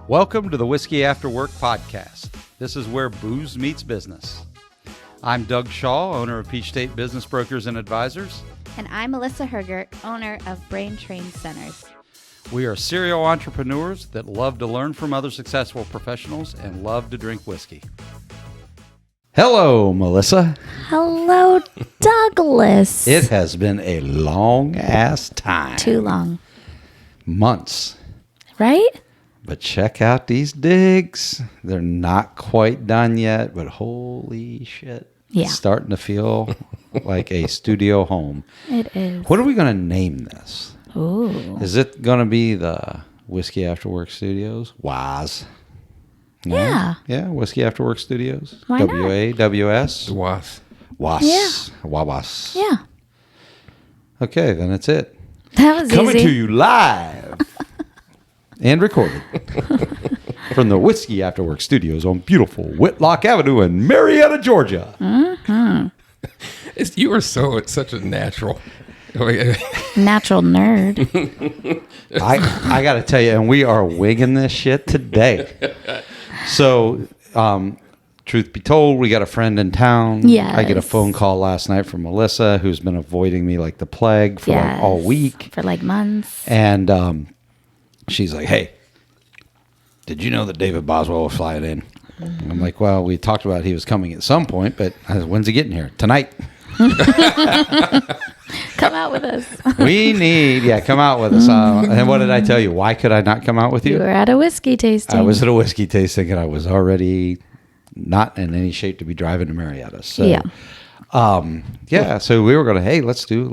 Welcome to the Whiskey After Work podcast. This is where booze meets business. I'm Doug Shaw, owner of Peach State Business Brokers and Advisors. And I'm Melissa Hergert, owner of Brain Train Centers. We are serial entrepreneurs that love to learn from other successful professionals and love to drink whiskey. Hello, Melissa. Hello, Douglas. It has been a long-ass time. Too long. Months. Right? But check out these digs. They're not quite done yet, but holy shit. Yeah. It's starting to feel like a studio home. It is. What are we going to name this? Ooh. Is it going to be the Whiskey After Work Studios? WAS. No? Yeah. Yeah, Whiskey After Work Studios. Why not? WAWS. WAS. WAS. Yeah. WAWAS. Yeah. Okay, then it's it. That was Coming easy. to you live and recorded from the Whiskey After Work Studios on beautiful Whitlock Avenue in Marietta, Georgia. Mm-hmm. You are such a natural. Natural nerd. I got to tell you, and we are wigging this shit today. So, truth be told, we got a friend in town. Yes. I get a phone call last night from Melissa, who's been avoiding me like the plague for like all week. For like months. And she's like, hey, did you know that David Boswell was flying in? And I'm like, well, we talked about he was coming at some point, but when's he getting here? Tonight. Come out with us. Come out with us. And what did I tell you? Why could I not come out with you? You were at a whiskey tasting. I was at a whiskey tasting, and I was already not in any shape to be driving to Marietta. So, so we were going to, hey, let's do a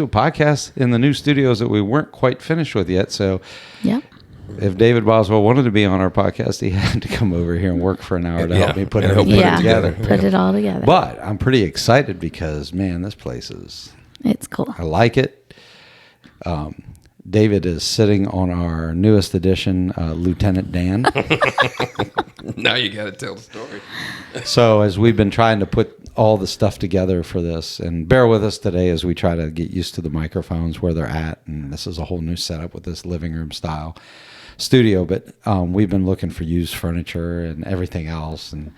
podcast in the new studios that we weren't quite finished with yet. So, yeah. If David Boswell wanted to be on our podcast, he had to come over here and work for an hour to help me put everything together. Put it all together. But I'm pretty excited because, man, this place it's cool. I like it. David is sitting on our newest edition, Lieutenant Dan. Now you got to tell the story. So as we've been trying to put all the stuff together for this, and bear with us today as we try to get used to the microphones where they're at, and this is a whole new setup with this living room style studio, but we've been looking for used furniture and everything else, and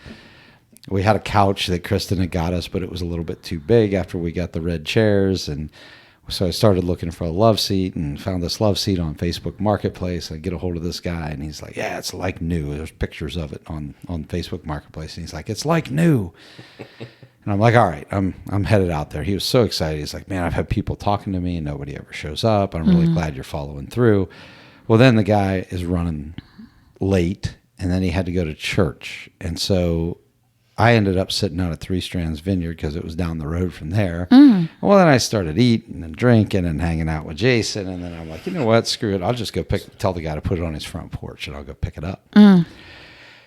we had a couch that Kristen had got us, but it was a little bit too big after we got the red chairs, and so I started looking for a love seat and found this love seat on Facebook Marketplace. I get a hold of this guy, and he's like, yeah, it's like new. There's pictures of it on Facebook Marketplace, and he's like, it's like new. And I'm like, all right, I'm headed out there. He was so excited. He's like, man, I've had people talking to me, and nobody ever shows up. I'm really glad you're following through. Well, then the guy is running late, and then he had to go to church. And so I ended up sitting out at Three Strands Vineyard because it was down the road from there. Well, then I started eating and drinking and hanging out with Jason. And then I'm like, you know what? Screw it. I'll just go tell the guy to put it on his front porch, and I'll go pick it up.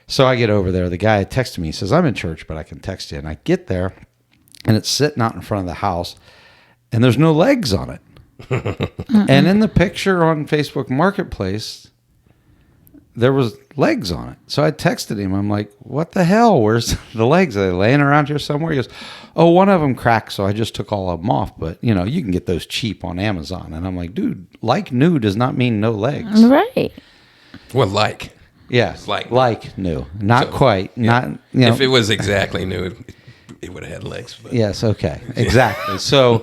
So I get over there. The guy texted me. He says, I'm in church, but I can text you. And I get there, and it's sitting out in front of the house, and there's no legs on it. And in the picture on Facebook Marketplace, there was legs on it. So I texted him. I'm like, what the hell? Where's the legs? Are they laying around here somewhere? He goes, oh, one of them cracked, so I just took all of them off. But, you can get those cheap on Amazon. And I'm like, dude, like new does not mean no legs. Right. Well, like. Yeah. Like new. Not So, quite. Yeah. Not, If it was exactly new, it would have had legs. But. Yes, okay. Exactly. So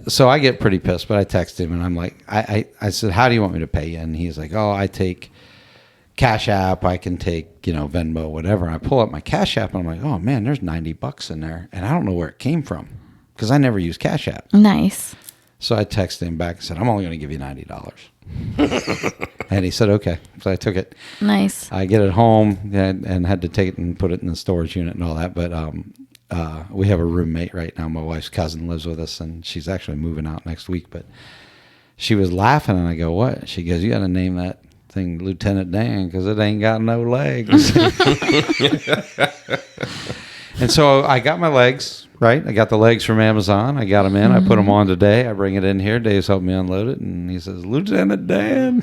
so I get pretty pissed, but I text him, and I'm like, I said, how do you want me to pay you? And he's like, oh, I take Cash App. I can take, Venmo, whatever. And I pull up my Cash App, and I'm like, oh, man, there's $90 in there. And I don't know where it came from because I never use Cash App. Nice. So I texted him back and said, I'm only going to give you $90. And he said, okay. So I took it. Nice. I get it home and had to take it and put it in the storage unit and all that. But we have a roommate right now. My wife's cousin lives with us, and she's actually moving out next week. But she was laughing, and I go, what? She goes, you got to name that thing Lieutenant Dan because it ain't got no legs. And so I got my legs, right? I got the legs from Amazon. I got them in. I put them on today. I bring it in here. Dave's helped me unload it. And he says, Lieutenant Dan,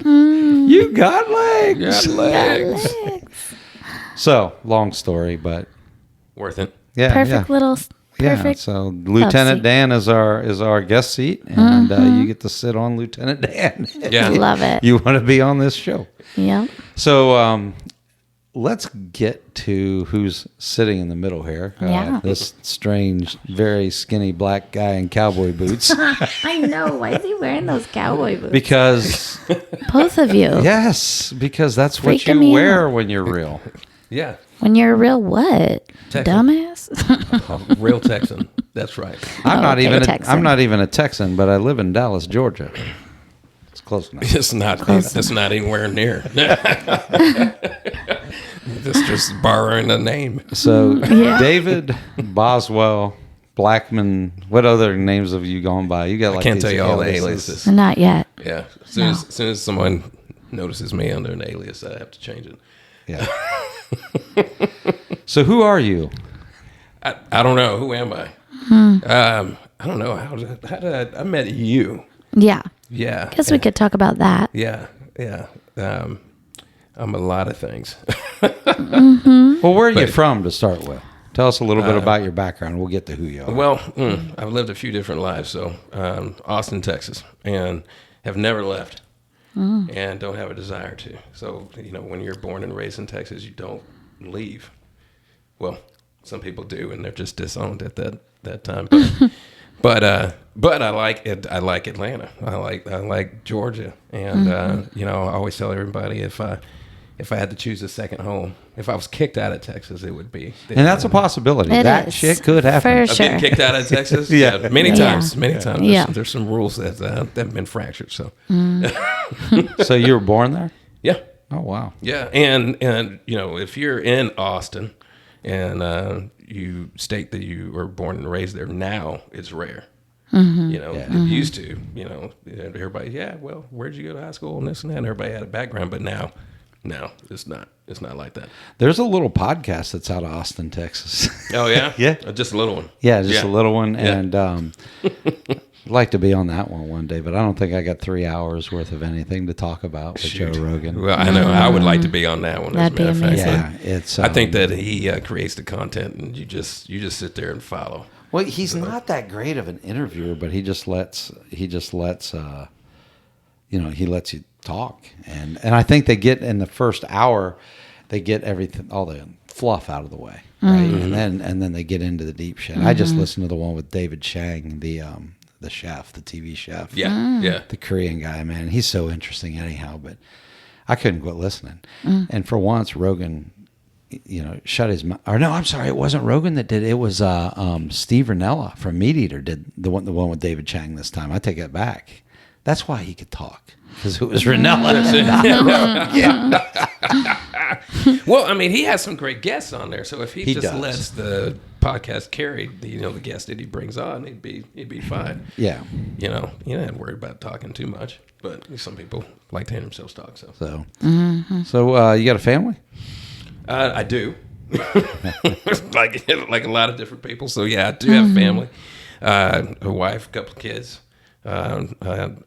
you got legs. You got legs. So, long story, but Worth it. yeah. Perfect little Yeah, Perfect. so Lieutenant seat. Dan is our guest seat, and you get to sit on Lieutenant Dan. Yeah. Love it. You want to be on this show. Yep. So let's get to who's sitting in the middle here. Yeah. This strange, very skinny black guy in cowboy boots. I know. Why is he wearing those cowboy boots? Because, Both of you. yes, because that's what Freaking you me wear when you're real. Yeah. When you're a real what? Texan. Dumbass? Real Texan. That's right. I'm not Okay, even Texan. I'm not even a Texan, but I live in Dallas, Georgia. It's close enough. It's not anywhere near. just borrowing a name. So Yeah. David, Boswell, Blackman, what other names have you gone by? You got like Can't these tell you all the aliases. aliases. Not yet. Yeah. As soon as someone notices me under an alias, I have to change it. Yeah. So who are you? I don't know. Who am I? I don't know. How did I met you? Yeah. Yeah. Guess we could talk about that. Yeah. Yeah. I'm a lot of things. Well, where are you from to start with? Tell us a little bit about your background. We'll get to who you are. Well, I've lived a few different lives. So, Austin, Texas, and have never left, and don't have a desire to. So, when you're born and raised in Texas, you don't leave. Well, some people do, and they're just disowned at that time. But I like it. I like Atlanta. I like Georgia, and I always tell everybody if I had to choose a second home, if I was kicked out of Texas, it would be. And that's a possibility. It That is, shit could happen. for I've been sure. kicked out of Texas. Yeah. Many Yeah. times. Many times. Yeah. There's some rules that have been fractured. So So you were born there? yeah. Oh, wow. Yeah, and if you're in Austin and you state that you were born and raised there, now it's rare. It used to, everybody, well, where'd you go to high school and this and that, and everybody had a background, but now it's not like that. There's a little podcast that's out of Austin, Texas. Oh yeah, Yeah. just a little one. Yeah, just a little one. Yeah. And I'd like to be on that one day, but I don't think I got 3 hours worth of anything to talk about with Joe Rogan. Well, I know I would like to be on that one. That'd be as a matter of fact. amazing. Yeah, it's. I think that he creates the content, and you just sit there and follow. Well, he's not that great of an interviewer, but he lets you talk, and I think they get in the first hour, they get everything, all the fluff out of the way, right? And then they get into the deep shit. I just listened to the one with David Chang, the chef, the TV chef, Yeah. the Korean guy, man. He's so interesting, anyhow. But I couldn't quit listening, and for once, Rogan, shut his mouth. Or no, I'm sorry, it wasn't Rogan that did it. It was Steve Ranella from Meat Eater did the one with David Chang this time. I take it back. That's why he could talk, because it was Ranella. Well, I mean, he has some great guests on there. So if he just does. lets the podcast carry, the guest that he brings on, he'd be fine. Yeah. You don't have to worry about talking too much. But some people like to hear themselves talk. So So you got a family? I do, like a lot of different people. So yeah, I do have a family, a wife, a couple of kids. I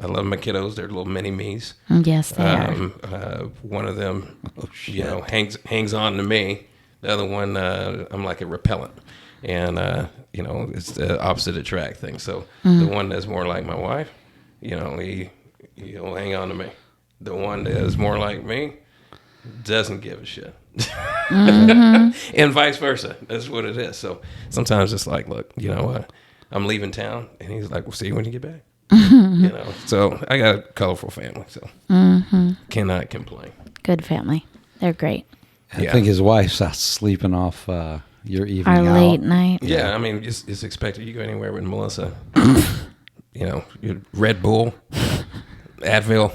love my kiddos. They're little mini me's. Yes, they are. One of them, hangs on to me. The other one, I'm like a repellent, and it's the opposite attract thing. So the one that's more like my wife, he'll hang on to me. The one that is more like me doesn't give a shit. And vice versa. That's what it is. So sometimes it's like, look, I'm leaving town, and he's like, "We'll see you when you get back." So I got a colorful family, so cannot complain. Good family. They're great. I think his wife's out sleeping off your evening Our out. late night. Yeah, I mean, it's expected. You go anywhere with Melissa, your Red Bull, Advil,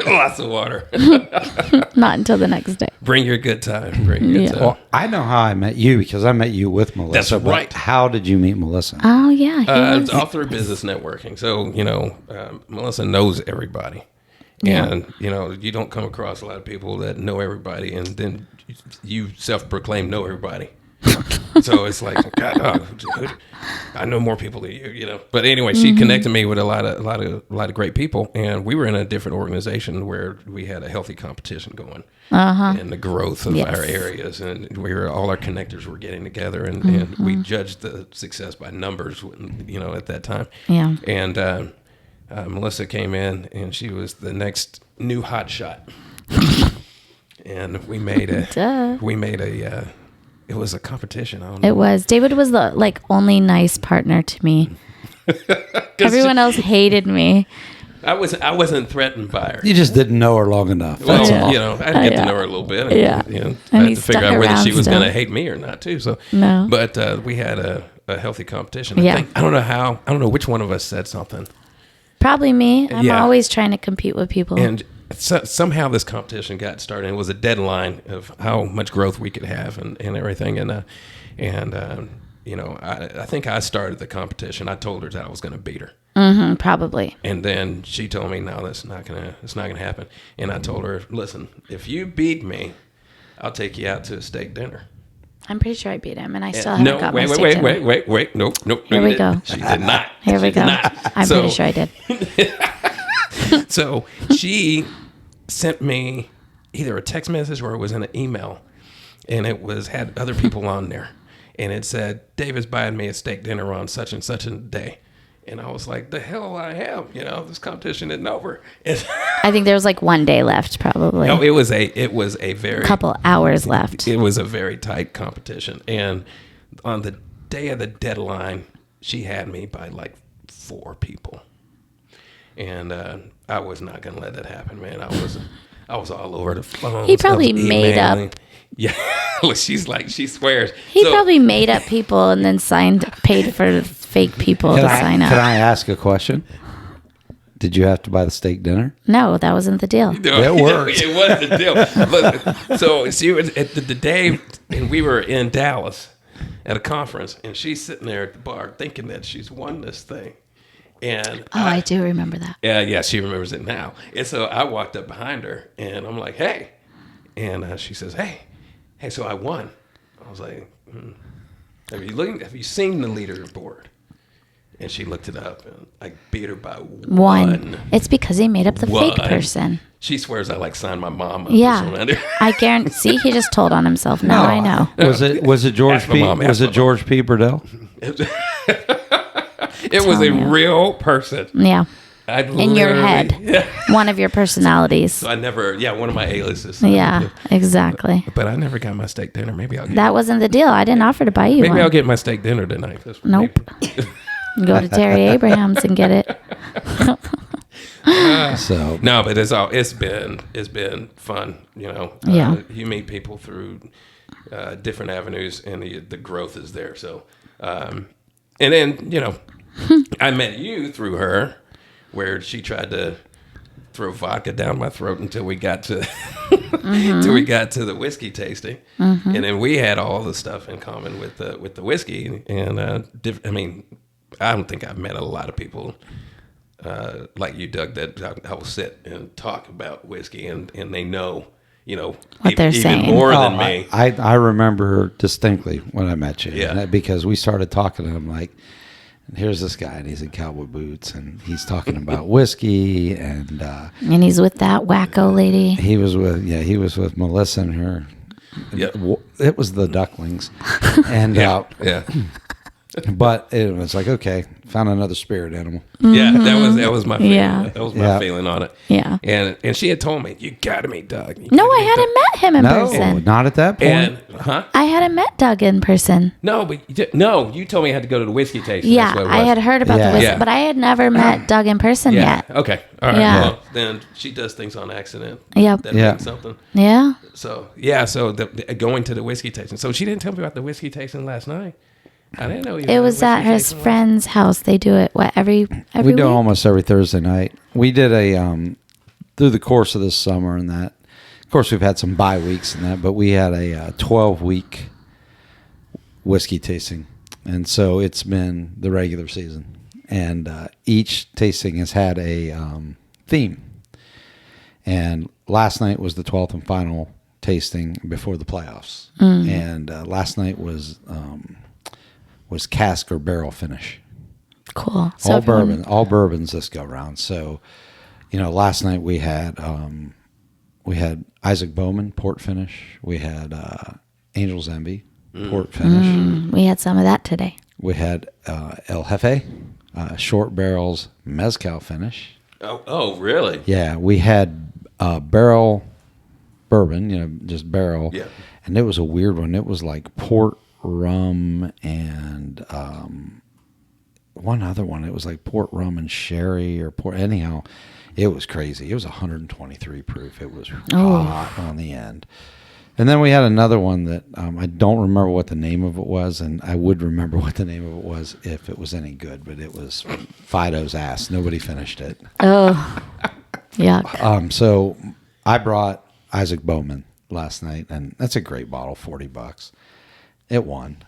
lots of water. Not until the next day. Bring your good time. Bring your good time. Well, I know how I met you, because I met you with Melissa. That's right. But how did you meet Melissa? Oh, yeah. He was, It's all through business networking. So, Melissa knows everybody. Yeah. And, you don't come across a lot of people that know everybody, and then you self-proclaim know everybody. So it's like, God, dude, I know more people than you know. But anyway, she connected me with a lot of great people, and we were in a different organization where we had a healthy competition going, and the growth of our areas, and all our connectors were getting together, and we judged the success by numbers, you know, at that time. Yeah. And Melissa came in, and she was the next new hot shot, and we made a. It was a competition. I don't know. It was. David was the only nice partner to me. Everyone else hated me. I wasn't threatened by her. You just didn't know her long enough. Well, That's all. you know, I had to get to know her a little bit. And, Yeah. You know, And I he had to figure stuck out whether she around was still. going to hate me or not, too. So, No. But we had a healthy competition. Yeah. I don't know which one of us said something. Probably me. I'm Yeah. always trying to compete with people. And somehow this competition got started. It was a deadline of how much growth we could have and everything. And you know, I think I started the competition. I told her that I was going to beat her. Probably. And then she told me, no, it's not gonna happen. And I told her, listen, if you beat me, I'll take you out to a steak dinner. I'm pretty sure I beat him, and I still haven't got my steak dinner. Wait. Nope. Here we go. She did not. Here we She did go. not. I'm pretty sure I did. So she sent me either a text message or it was in an email, and it had other people on there, and it said, David's buying me a steak dinner on such and such a day. And I was like, the hell I am, you know, this competition isn't over. I think there was 1 day left, probably. No, it was a very couple hours left. It was a very tight competition, and on the day of the deadline, she had me by 4 people, and I was not going to let that happen, man. I was all over the phone. He probably made up. Yeah, she swears. He probably made up people and then paid for fake people to sign up. Can I ask a question? Did you have to buy the steak dinner? No, that wasn't the deal. No, it worked. It was the deal. Look, so she was at the day, and we were in Dallas at a conference, and she's sitting there at the bar thinking that she's won this thing. And I do remember that. Yeah, she remembers it now. And so I walked up behind her, and I'm like, hey. And she says, hey, so I won. I was like, have you seen the leaderboard? And she looked it up, and I beat her by one. It's because he made up the fake person. She swears I signed my mom up. Yeah, I guarantee. See, he just told on himself. Now I know. Was it George P? Was it George P. Burdell? It was a real person. Yeah. In your head. Yeah. One of your personalities. So one of my aliases. Yeah, exactly. But I never got my steak dinner. Maybe I'll get That wasn't the deal. I didn't offer to buy you one. Maybe I'll get my steak dinner tonight. Nope. Go to Terry Abraham's and get it. No, but it's been fun, you know. Yeah. You meet people through different avenues, and the growth is there. So, and then, you know, I met you through her, where she tried to throw vodka down my throat until we got to the whiskey tasting, and then we had all the stuff in common with the whiskey. And I mean, I don't think I've met a lot of people like you, Doug, that I will sit and talk about whiskey, and they know, you know, what they're even saying more than me. I remember distinctly when I met you. Yeah. Because we started talking, and I'm like, here's this guy, and he's in cowboy boots, and he's talking about whiskey, and he's with that wacko lady. He was with Melissa and her. Yep. It was the ducklings, and Yeah. but it was like, okay, found another spirit animal. Yeah, that was my feeling. Yeah. That was my feeling on it. Yeah. And she had told me, you got to meet Doug. No, I hadn't met him in person. Not at that point. And I hadn't met Doug in person. No, but you told me I had to go to the whiskey tasting. Yeah, That's what it was. I had heard about the whiskey, Yeah. but I had never met Doug in person yet. Okay. All right. Yeah. Well, then she does things on accident. Yep. That means something. Yeah. So going to the whiskey tasting. So she didn't tell me about the whiskey tasting last night. I didn't know. It was at his friend's house. They do it every we week? do almost every Thursday night. We did a through the course of this summer, and that, of course, we've had some bye weeks and that, but we had a 12-week whiskey tasting, and so it's been the regular season, and each tasting has had a theme. And last night was the 12th and final tasting before the playoffs, and last night was cask or barrel finish. Cool. So All everyone- bourbon, all bourbons this go round. So, last night we had Isaac Bowman port finish. We had Angel's Envy port finish. We had some of that today. We had El Jefe short barrels mezcal finish. Oh, really? Yeah, we had barrel bourbon, just barrel. Yeah. And it was a weird one. It was like port, rum, and one other one. It was like port, rum, and sherry or port. Anyhow, it was crazy. It was 123 proof. It was hot on the end. And then we had another one that I don't remember what the name of it was, and I would remember what the name of it was if it was any good, but it was Fido's ass. Nobody finished it. Oh, yuck. So I brought Isaac Bowman last night, and that's a great bottle, $40. It won.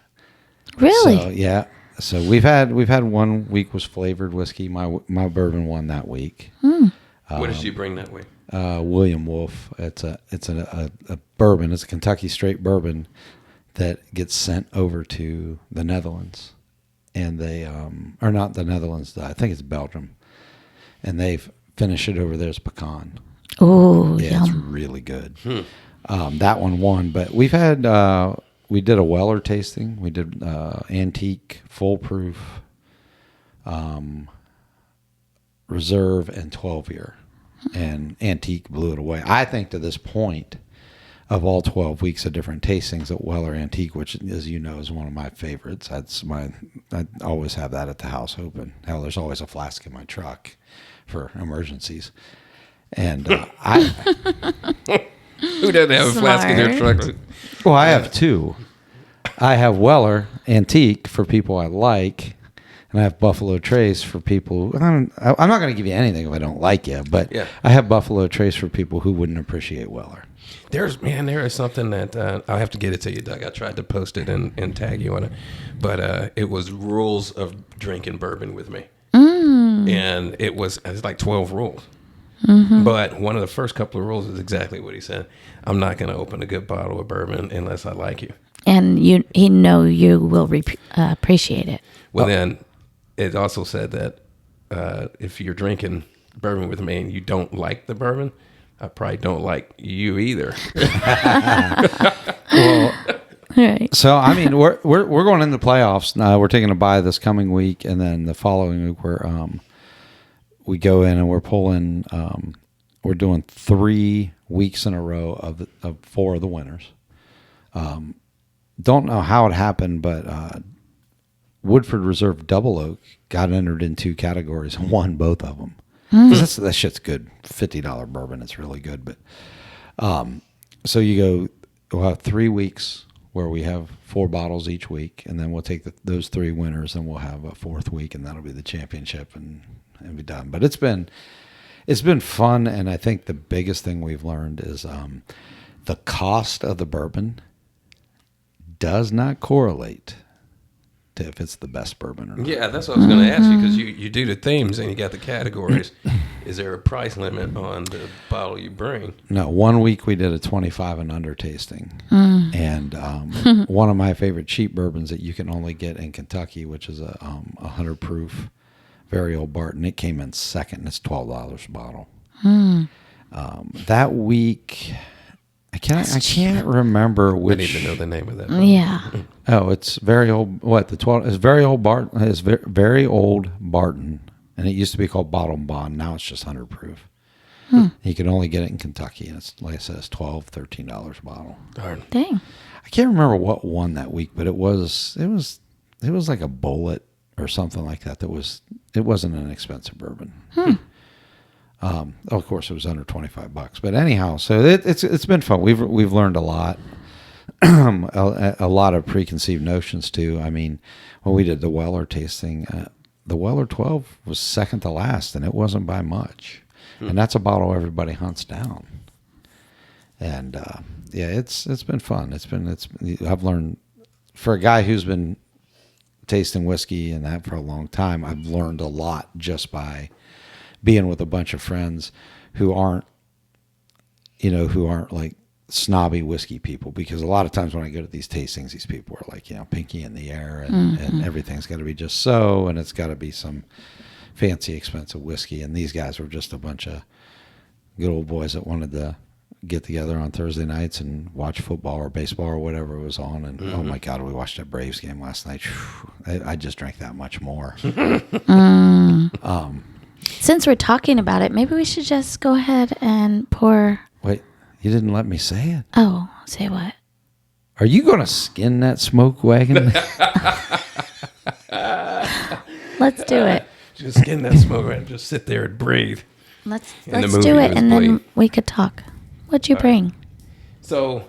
Really? So, yeah. So we've had 1 week was flavored whiskey. My bourbon won that week. What did you bring that week? William Wolf. It's a bourbon. It's a Kentucky straight bourbon that gets sent over to the Netherlands, and they or not the Netherlands. I think it's Belgium, and they finish it over there as pecan. Oh, Yeah, it's yum. really good. That one won, but we've had we did a Weller tasting. We did antique, full proof, reserve, and 12-year. And antique blew it away. I think to this point, of all 12 weeks of different tastings at Weller Antique, which, as you know, is one of my favorites. I always have that at the house open. Hell, there's always a flask in my truck for emergencies. And Who doesn't have a flask in their Smart. truck? well, I have two. I have Weller Antique for people I like, and I have Buffalo Trace for people. I'm not going to give you anything if I don't like you, but Yeah. I have Buffalo Trace for people who wouldn't appreciate Weller. There is something that I'll have to get it to you, Doug. I tried to post it and tag you on it, but it was rules of drinking bourbon with me, and it's like 12 rules. But one of the first couple of rules is exactly what he said. I'm not going to open a good bottle of bourbon unless I like you. And he know you will appreciate it. Well, then it also said that if you're drinking bourbon with me and you don't like the bourbon, I probably don't like you either. Right. So I mean, we're going into the playoffs now. We're taking a bye this coming week, and then the following week we go in and we're pulling. We're doing 3 weeks in a row of 4 of the winners. Don't know how it happened, but Woodford Reserve Double Oak got entered in 2 categories and won both of them. That shit's good. $50 bourbon. It's really good. But so we'll have 3 weeks where we have 4 bottles each week, and then we'll take those 3 winners, and we'll have a 4th week, and that'll be the championship, and be done. But it's been fun, and I think the biggest thing we've learned is the cost of the bourbon does not correlate to if it's the best bourbon or not. Yeah, that's what I was going to ask you, because you do the themes and you got the categories. Is there a price limit on the bottle you bring? No, 1 week we did a 25 and under tasting. And one of my favorite cheap bourbons that you can only get in Kentucky, which is a 100 proof, very old Barton. It came in second, and it's $12 a bottle. That week, I can't remember I which. need to know the name of that. Yeah. Oh, it's very old. What the 12? It's very old Barton. It's very old Barton, and it used to be called Bottle and Bond. Now it's just 100 proof. You can only get it in Kentucky, and it's like I said, it's $12, $13 a bottle. Darn. Dang. I can't remember what won that week, but it was like a bullet or something like that. It wasn't an expensive bourbon. Of course, it was under $25. But anyhow, so it's been fun. We've learned a lot, a lot of preconceived notions too. I mean, when we did the Weller tasting, the Weller 12 was second to last, and it wasn't by much. And that's a bottle everybody hunts down. And yeah, it's been fun. I've learned, for a guy who's been tasting whiskey and that for a long time, I've learned a lot just by being with a bunch of friends who aren't like snobby whiskey people, because a lot of times when I go to these tastings, these people are like, pinky in the air, and everything's got to be just so, and it's got to be some fancy, expensive whiskey. And these guys were just a bunch of good old boys that wanted to get together on Thursday nights and watch football or baseball or whatever was on. And oh my God, we watched that Braves game last night. I just drank that much more. Since we're talking about it, maybe we should just go ahead and pour. Wait, you didn't let me say it. Oh, say what? Are you going to skin that Smokewagon? Let's do it. Just get in that smoke and just sit there and breathe. Let's the do movie it, was and then played. we could talk. What'd you bring? So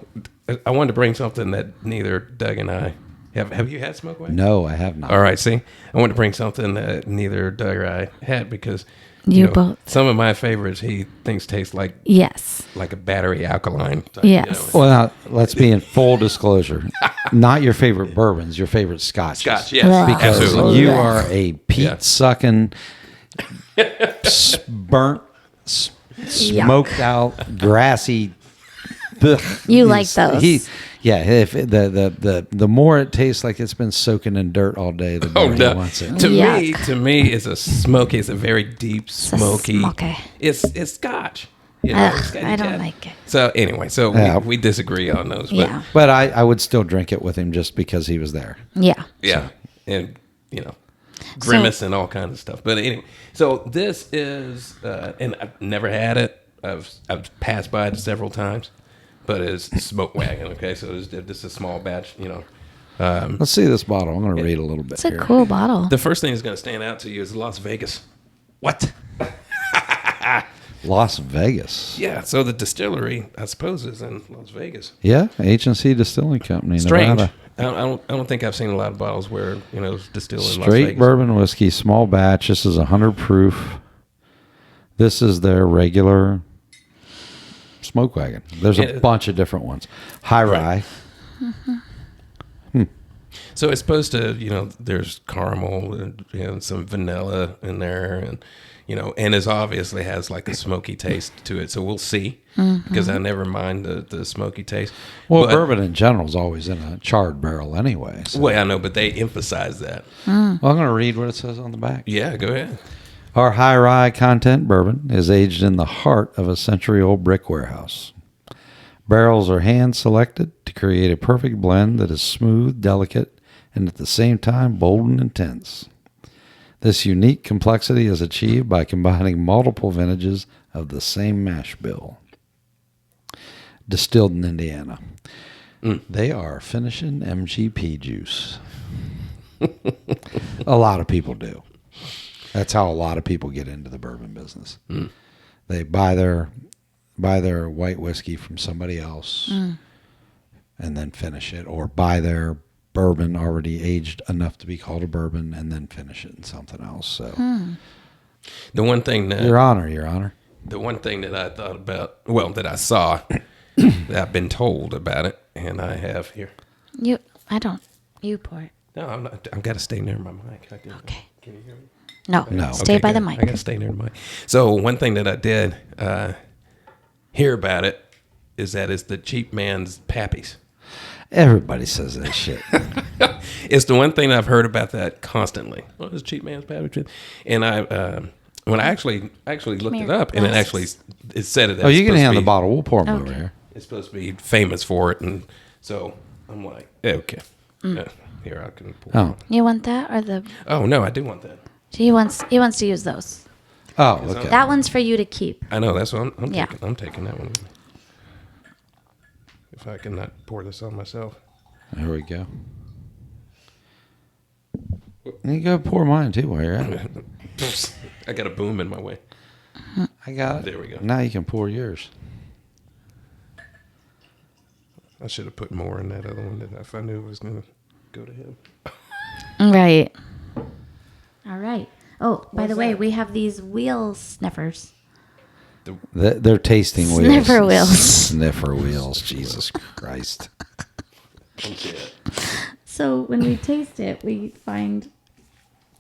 I wanted to bring something that neither Doug and I have. Have you had Smokewagon? No, I have not. All right, see, I wanted to bring something that neither Doug or I had because You both. Some of my favorites he thinks taste like Yes. a battery alkaline. Type, Yes. Well, now, let's be in full disclosure. Not your favorite bourbons, your favorite scotches. Scotch, yes, Well, Because absolutely. you are a Yeah. peat-sucking, burnt, smoked out, grassy. You like those. If the more it tastes like it's been soaking in dirt all day, the more he wants it. Yuck. To me, it's a smoky. It's a very deep, smoky. smoky. It's Scotch. I don't like it. So anyway, Yeah. we disagree on those. But Yeah. But I would still drink it with him just because he was there. Yeah. Yeah, and grimace and all kinds of stuff. But anyway, so this is, and I've never had it. I've passed by it several times, but it's Smokewagon. Okay, so this is a small batch. Let's see this bottle. I'm going to read a little bit It's a here. cool bottle. The first thing that's going to stand out to you is Las Vegas. What? Las Vegas. Yeah, so the distillery, I suppose, is in Las Vegas. Yeah, H&C Distilling Company, Strange. Nevada. I don't think I've seen a lot of bottles where it's distilled in Las Straight Vegas. bourbon whiskey, small batch. This is 100 proof. This is their regular Smokewagon. There's a bunch of different ones. High rye. So it's supposed to, there's caramel and some vanilla in there, and and it obviously has like a smoky taste to it. So we'll see, because I never mind the smoky taste. Well, But- bourbon in general is always in a charred barrel anyway. So. Well, I know, but they emphasize that. Well, I'm going to read what it says on the back. Yeah, go ahead. Our high rye content bourbon is aged in the heart of a century-old brick warehouse. Barrels are hand-selected to create a perfect blend that is smooth, delicate, and at the same time bold and intense. This unique complexity is achieved by combining multiple vintages of the same mash bill. Distilled in Indiana. They are finishing MGP juice. A lot of people do. That's how a lot of people get into the bourbon business. They buy their white whiskey from somebody else and then finish it, or buy their bourbon already aged enough to be called a bourbon and then finish it in something else. So, The one thing that Your Honor. the one thing that I thought about, well, that I saw, that I've been told about it, and I have here. You pour it. No, I'm not. I've got to stay near my mic. Okay. Can you hear me? No. Stay by the good. mic. I got to stay near the mic. So one thing that I did hear about it is that it's the cheap man's Pappies. Everybody says that shit. It's the one thing I've heard about that constantly. Well, it's cheap man's Pappies. And I, when I actually looked it up, and it said it. Oh, you can supposed to hand the be- bottle. We'll pour them over here. It's supposed to be famous for it, and so I'm like, okay, here I can pour. Oh. You want that or the? Oh no, I do want that. He wants to use those. Oh, okay. That one's for you to keep. I know, that's what I'm Yeah. taking. I'm taking that one with me. If I can not pour this on myself. There we go. You go pour mine too while you're at it. I got a boom in my way. I got it. There we go. Now you can pour yours. I should have put more in that other one that if I knew it was going to go to him. Right. All right. Oh, by the way, we have these wheel sniffers. They're tasting wheels. Sniffer wheels. Sniffer wheels. Jesus Christ. So when we taste it, we find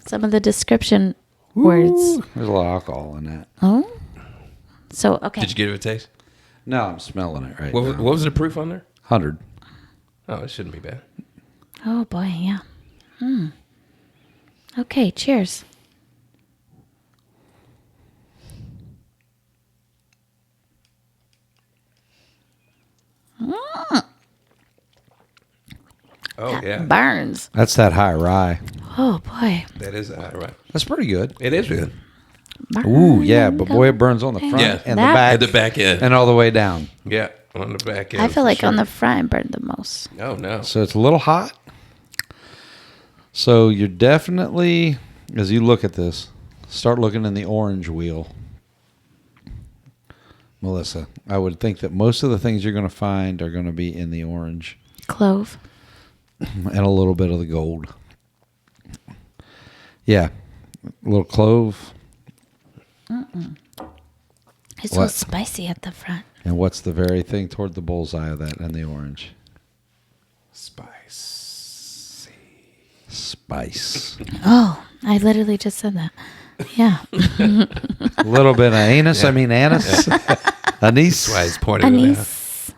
some of the description words. There's a lot of alcohol in that. Oh. So okay. Did you give it a taste? No, I'm smelling it right What now. was the proof on there? 100. Oh, it shouldn't be bad. Oh boy, yeah. Okay, cheers. Oh, yeah. Burns. That's that high rye. Oh boy. That is right. That's pretty good. It is good. Ooh, yeah, but boy, it burns on the front Yeah. and the That- back. At the back end. And all the way down. Yeah, on the back end. I feel for like sure. on the front it burned the most. Oh, no. So it's a little hot. So you're definitely, as you look at this, start looking in the orange wheel. Melissa, I would think that most of the things you're going to find are going to be in the orange Clove. and a little bit of the gold. Yeah. A little clove. It's What? so spicy at the front. And what's the very thing toward the bullseye of that and the orange? Spice. Oh, I literally just said that. Yeah. A little bit of anise. I mean anise. Anise. That's why it's pointed it out. Anise.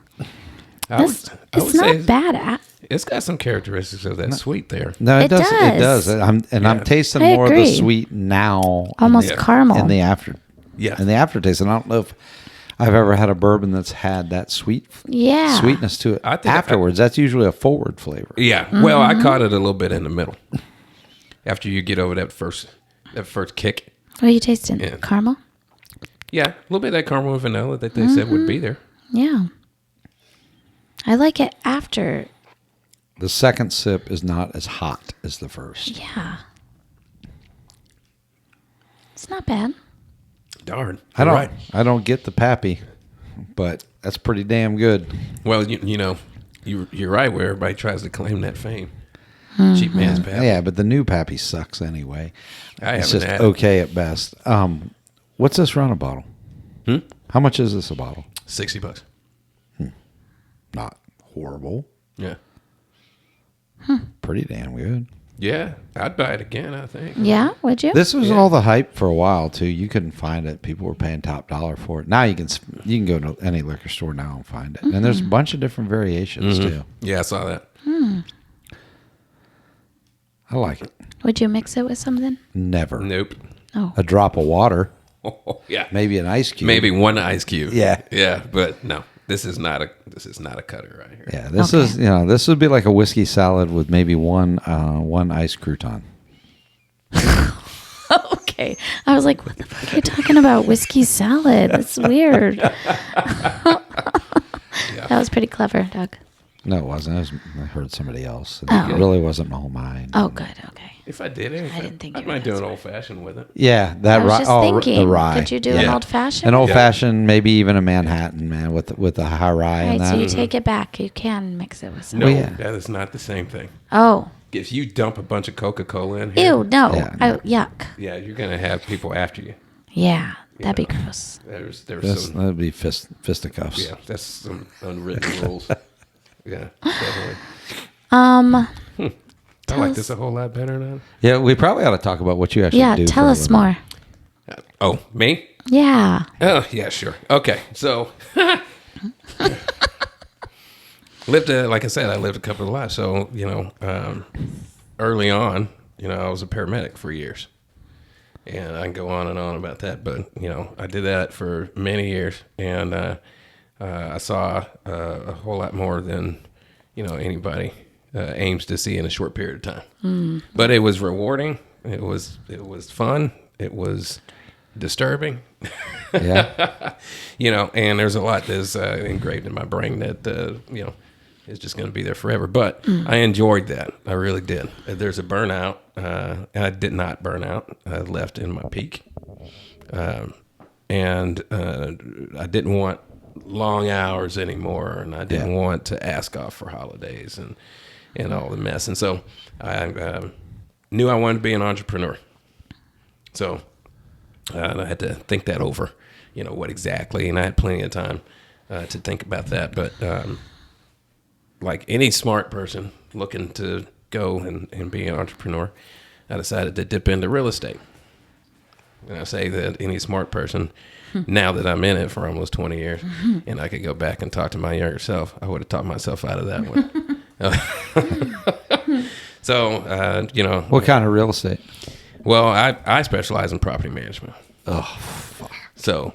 I would It's say not bad. it's got some characteristics of that sweet there. No, it It does. It does. does. I'm tasting I more of the agree. sweet now. Almost Yeah. caramel. in the after. Yeah. In the aftertaste. And I don't know if I've ever had a bourbon that's had that Yeah. sweetness to it I think afterwards. That's usually a forward flavor. Yeah. Well, I caught it a little bit in the middle. After you get over that first kick. What are you tasting? Yeah. Caramel? Yeah, a little bit of that caramel and vanilla that they said would be there. Yeah. I like it after. The second sip is not as hot as the first. Yeah. It's not bad. Darn. I don't. You're right. I don't get the pappy, but that's pretty damn good. Well, you're right where everybody tries to claim that fame. Cheap man's pappy. Yeah, but the new pappy sucks anyway. I It's haven't just had it. okay at best. What's this run a bottle? How much is this a bottle? $60. Not horrible. Yeah. Pretty damn good. Yeah, I'd buy it again, I think. Yeah, would you? This was all the hype for a while too. You couldn't find it. People were paying top dollar for it. Now you can go to any liquor store now and find it. And there's a bunch of different variations too. Yeah, I saw that. I like it. Would you mix it with something? Never. Nope. Oh. A drop of water, Oh, yeah. maybe an ice cube. Maybe one ice cube. Yeah. Yeah, but no. This is not a cutter right here. Yeah, this Okay. is this would be like a whiskey salad with maybe one ice crouton. Okay. I was like, what the fuck are you talking about? Whiskey salad. That's weird. That was pretty clever, Doug. No, it wasn't. I heard somebody else. It Oh. really wasn't my mind. Oh, good. Okay. If I did anything, I didn't think I you were might do gonna an say old fashioned with it. Yeah, that I was rye. just Oh, thinking, the rye. could you do Yeah. an old fashioned? An old fashioned, maybe even a Manhattan, man, with the high rye Right, and so that. you take it back. You can mix it with No, something. yeah. that is not the same thing. Oh. If you dump a bunch of Coca-Cola in here, Ew, no. Yeah, Oh, yuck. yeah, you're gonna have people after you. Yeah, that'd be gross. There's That'd some be fisticuffs. yeah, that's some unwritten rules. Yeah, definitely. I like this a whole lot better now. Yeah, we probably ought to talk about what you actually Yeah, do. tell for a us living. more. Oh, me? Yeah. Oh, yeah, sure. Okay, so like I said, I lived a couple of lives. So early on, I was a paramedic for years, and I can go on and on about that. But I did that for many years, and I saw a whole lot more than anybody aims to see in a short period of time. But it was rewarding. It was fun. It was disturbing. Yeah. And there's a lot that's engraved in my brain that is just going to be there forever. But I enjoyed that. I really did. There's a burnout, and I did not burn out. I left in my peak, and I didn't want long hours anymore, and I didn't want to ask off for holidays and all the mess. And so I knew I wanted to be an entrepreneur. So I had to think that over, what exactly, and I had plenty of time to think about that. But like any smart person looking to go and be an entrepreneur, I decided to dip into real estate. And I say that any smart person, now that I'm in it for almost 20 years, and I could go back and talk to my younger self, I would have talked myself out of that one. So, What kind of real estate? well, I specialize in property management. Oh, fuck. So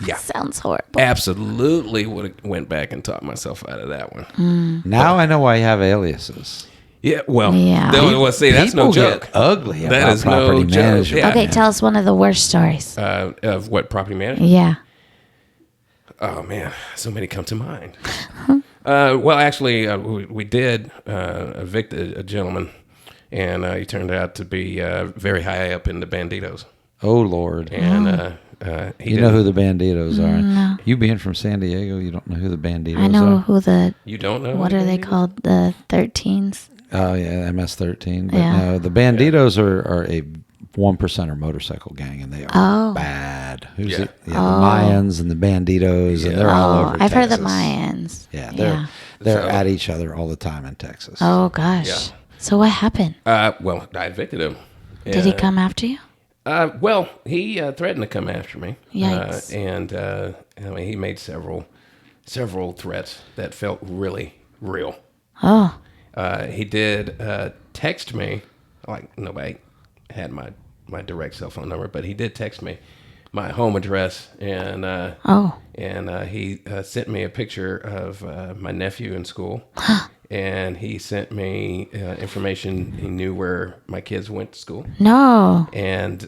yeah, Sounds horrible. absolutely would have went back and talked myself out of that one. Now I know why you have aliases. Yeah, well, Yeah. well, see, that's no People joke. get ugly That about is no property joke. management. Yeah. Okay, tell us one of the worst stories. Of what, property management? Yeah. Oh man, so many come to mind. Well, actually, we did evict a gentleman, and he turned out to be very high up in the banditos. Oh, Lord. And he You know didn't- who the Banditos are. No. You being from San Diego, you don't know who the Banditos I know are? who the, You don't know? what who are they Banditos? called? The 13s? Oh, yeah, MS-13. But Yeah. no, the Banditos are a 1%er motorcycle gang, and they are Oh. bad. Who's Yeah. it? Yeah, the Mayans and the Banditos, and they're all over I've heard Texas. the Mayans. Yeah, Yeah. they're So- at each other all the time in Texas. Oh, gosh. Yeah. So what happened? Well, I evicted him. Did he come after you? Well, he threatened to come after me. Yikes. And I mean, he made several threats that felt really real. Oh. He did text me, like nobody had my direct cell phone number, but he did text me my home address, and he sent me a picture of my nephew in school, and he sent me information. He knew where my kids went to school, No. and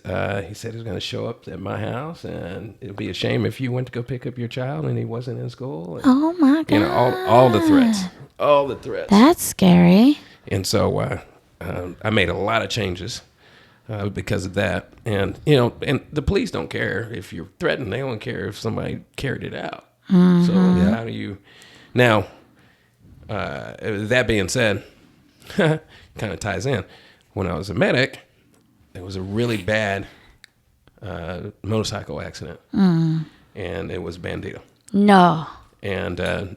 he said he was going to show up at my house, and it'd be a shame if you went to go pick up your child and he wasn't in school. And, Oh, my God. you know, all the threats. That's scary. And so I made a lot of changes because of that. And, you know, and the police don't care if you're threatened. They don't care if somebody carried it out. So how do you... Now, that being said, kind of ties in. When I was a medic, it was a really bad motorcycle accident. And it was Bandito. No. And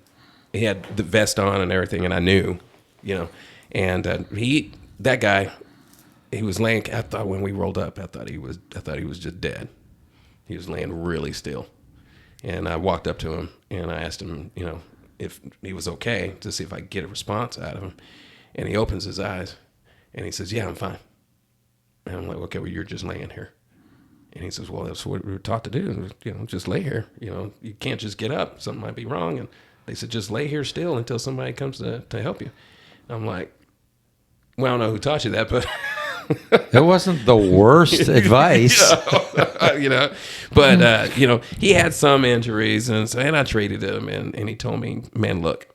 he had the vest on and everything, and I knew, you know. And that guy, he was laying. I thought when we rolled up, I thought he was just dead. He was laying really still, and I walked up to him and I asked him, you know, if he was okay, to see if I could get a response out of him. And he opens his eyes, and he says, "Yeah, I'm fine." And I'm like, "Okay, well, you're just laying here." And he says, "Well, that's what we were taught to do. You know, just lay here. You know, you can't just get up. Something might be wrong." And they said, "Just lay here still until somebody comes to help you." I'm like, "Well, I don't know who taught you that, but..." It wasn't the worst advice. You know, but, you know, he had some injuries, and I treated him, and he told me, "Man, look,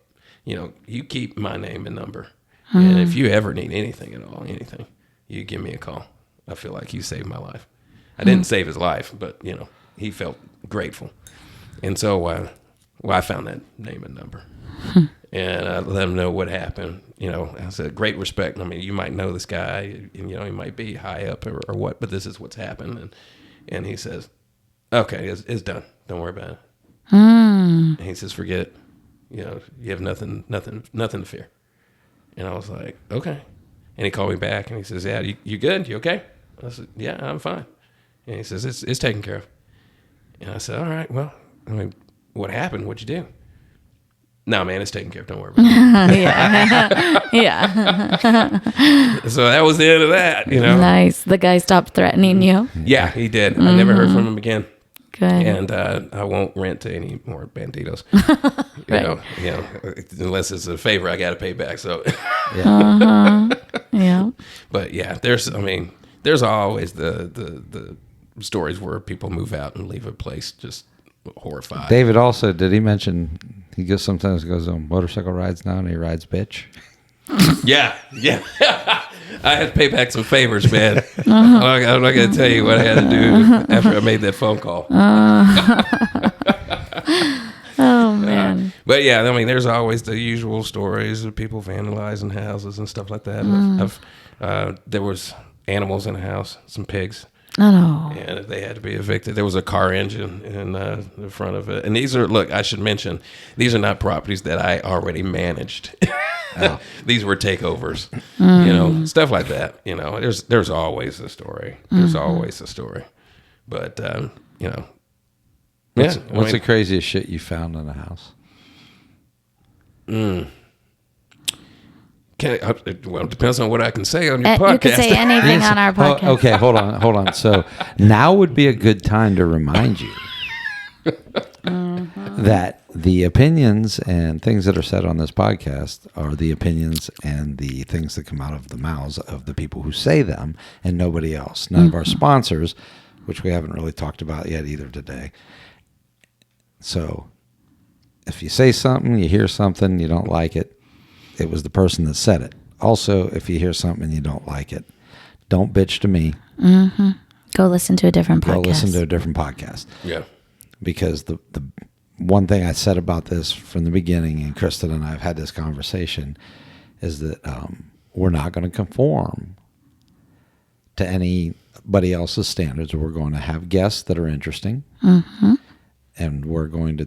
you know, you keep my name and number. And if you ever need anything at all, anything, you give me a call. I feel like you saved my life." I didn't save his life, but, you know, he felt grateful. And so, I found that name and number. And I let him know what happened. You know, I said, "Great respect. I mean, you might know this guy, and, you know, he might be high up or what, but this is what's happened." And he says, "Okay, it's done. Don't worry about it." And he says, "Forget it. You know, you have nothing to fear." And I was like, "Okay." And he called me back, and he says, "Yeah, you good? You okay?" I said, "Yeah, I'm fine." And he says, it's taken care of." And I said, "All right, well, I mean, what happened? What'd you do?" "No, man, it's taken care of. Don't worry about it." Yeah. So that was the end of that, you know. Nice. The guy stopped threatening you. Yeah, he did. I never heard from him again. Good. And I won't rent to any more Banditos. Right. You know, unless it's a favor I got to pay back. So, Yeah. but yeah, there's always the stories where people move out and leave a place just horrified. David also, did he mention he sometimes goes on motorcycle rides now and he rides bitch? Yeah. I had to pay back some favors, man. I'm not going to tell you what I had to do after I made that phone call. Oh, man. But yeah, I mean, there's always the usual stories of people vandalizing houses and stuff like that. There was animals in the house, some pigs. Oh, no. And they had to be evicted. There was a car engine in the front of it. And these are, look, I should mention, these are not properties that I already managed. Oh. These were takeovers, you know, stuff like that. You know, there's always a story. There's always a story. But you know, What's the craziest shit you found in a house? Well, it depends on what I can say on your podcast. You can say anything on our podcast. Okay, hold on. So now would be a good time to remind you that the opinions and things that are said on this podcast are the opinions and the things that come out of the mouths of the people who say them and nobody else. None of our sponsors, which we haven't really talked about yet either today. So if you say something, you hear something, you don't like it, it was the person that said it. Also, if you hear something and you don't like it, don't bitch to me. Mm-hmm. Go listen to a different podcast. Go listen to a different podcast. Yeah. Because the one thing I said about this from the beginning, and Kristen and I have had this conversation, is that we're not going to conform to anybody else's standards. We're going to have guests that are interesting. Mm-hmm. And we're going to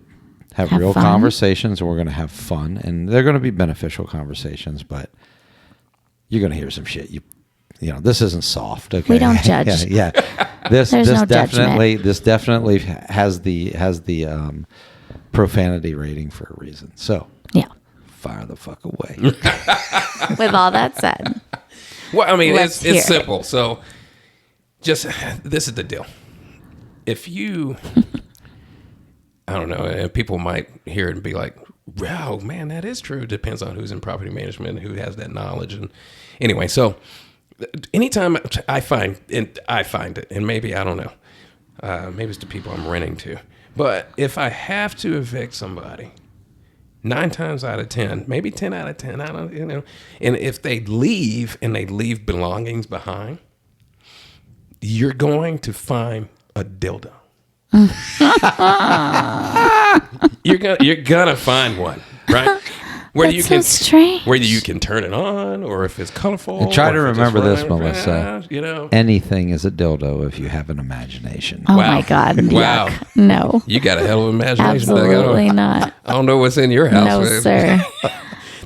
have real fun conversations, and we're going to have fun, and they're going to be beneficial conversations, but you're going to hear some shit. You know, this isn't soft. Okay? We don't judge. Yeah. This no definitely judgment. This definitely has the profanity rating for a reason. So Yeah. fire the fuck away. With all that said. Well, I mean, Let's it's hear simple. So just, this is the deal. If you, I don't know, and people might hear it and be like, wow, man, that is true. Depends on who's in property management, who has that knowledge. And anyway, so anytime I find it, and maybe, I don't know, maybe it's the people I'm renting to, but if I have to evict somebody, 9 times out of 10, maybe 10 out of 10, I don't, you know, and if they leave and they leave belongings behind, you're going to find a dildo. You're gonna find one, right? That's so strange. Whether you can turn it on, or if it's colorful. And try to or if it's remember this, running Melissa. around, you know, Anything is a dildo if you have an imagination. Oh Wow. my God. Wow. Yuck. No. you got a hell of an imagination. Absolutely not. I don't know what's in your house. No, man. sir.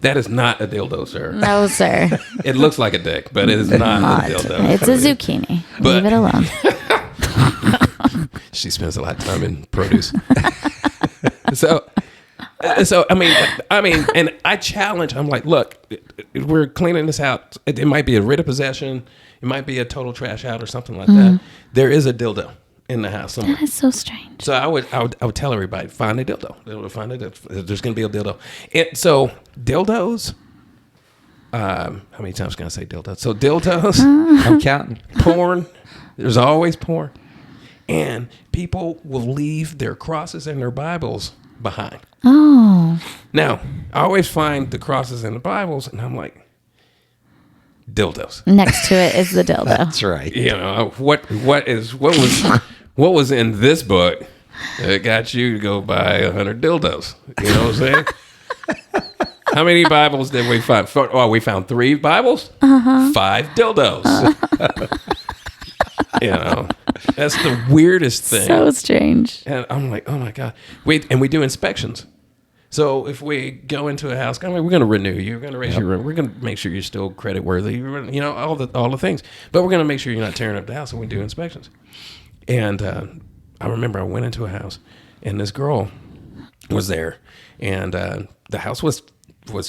That is not a dildo, sir. No, sir. It looks like a dick, but it is not Not. a dildo. It's a zucchini. But- Leave it alone. She spends a lot of time in produce. So I mean, and I challenge. I'm like, look, we're cleaning this out. It might be a writ of possession. It might be a total trash out or something like that. There is a dildo in the house somewhere. That is so strange. So I would tell everybody, find a dildo. They would find it. There's going to be a dildo. So dildos. How many times can I say dildo? So dildos. I'm counting. Porn. There's always porn. And people will leave their crosses and their Bibles behind. Oh. Now, I always find the crosses and the Bibles, and I'm like, dildos. Next to it is the dildo. That's right. You know, what was in this book that got you to go buy 100 dildos? You know what I'm saying? How many Bibles did we find? Oh, we found 3 Bibles, 5 dildos. You know, that's the weirdest thing. So strange. And I'm like, oh my God. We do inspections. So if we go into a house, I mean, we're going to renew you. We're going to raise your rent. We're going to make sure you're still credit worthy. You know, all the things. But we're going to make sure you're not tearing up the house when we do inspections. And I remember I went into a house, and this girl was there, and the house was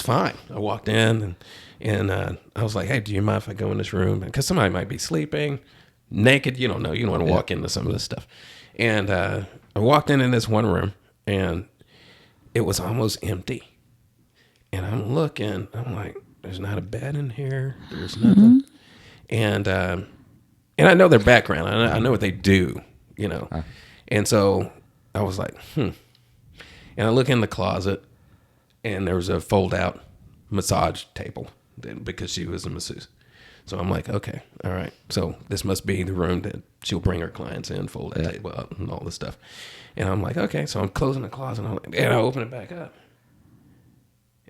fine. I walked in, and I was like, hey, do you mind if I go in this room? Because somebody might be sleeping. Naked, you don't know. You don't want to walk into some of this stuff. And I walked in this one room, and it was almost empty. And I'm looking. I'm like, there's not a bed in here. There's nothing. And I know their background. I know what they do, you know. And so I was like, And I look in the closet, and there was a fold-out massage table because she was a masseuse. So I'm like, okay, all right. So this must be the room that she'll bring her clients in, fold that table out, and all this stuff. And I'm like, okay. So I'm closing the closet, and I open it back up.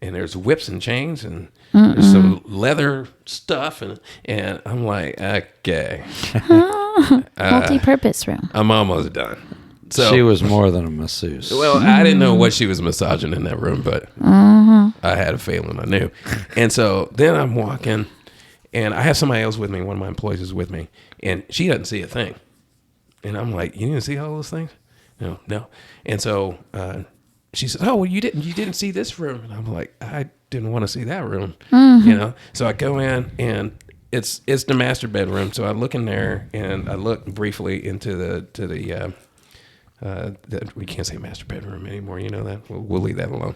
And there's whips and chains, and there's some leather stuff, and I'm like, okay. Multi-purpose room. I'm almost done. So She was more than a masseuse. well, I didn't know what she was massaging in that room, but I had a feeling I knew. And so then I'm walking, and I have somebody else with me. One of my employees is with me, and she doesn't see a thing. And I'm like, you didn't see all those things? No. And so she says, oh, well, you didn't see this room. And I'm like, I didn't want to see that room, So I go in, and it's the master bedroom. So I look in there, and I look briefly into the we can't say master bedroom anymore. You know that. We'll leave that alone.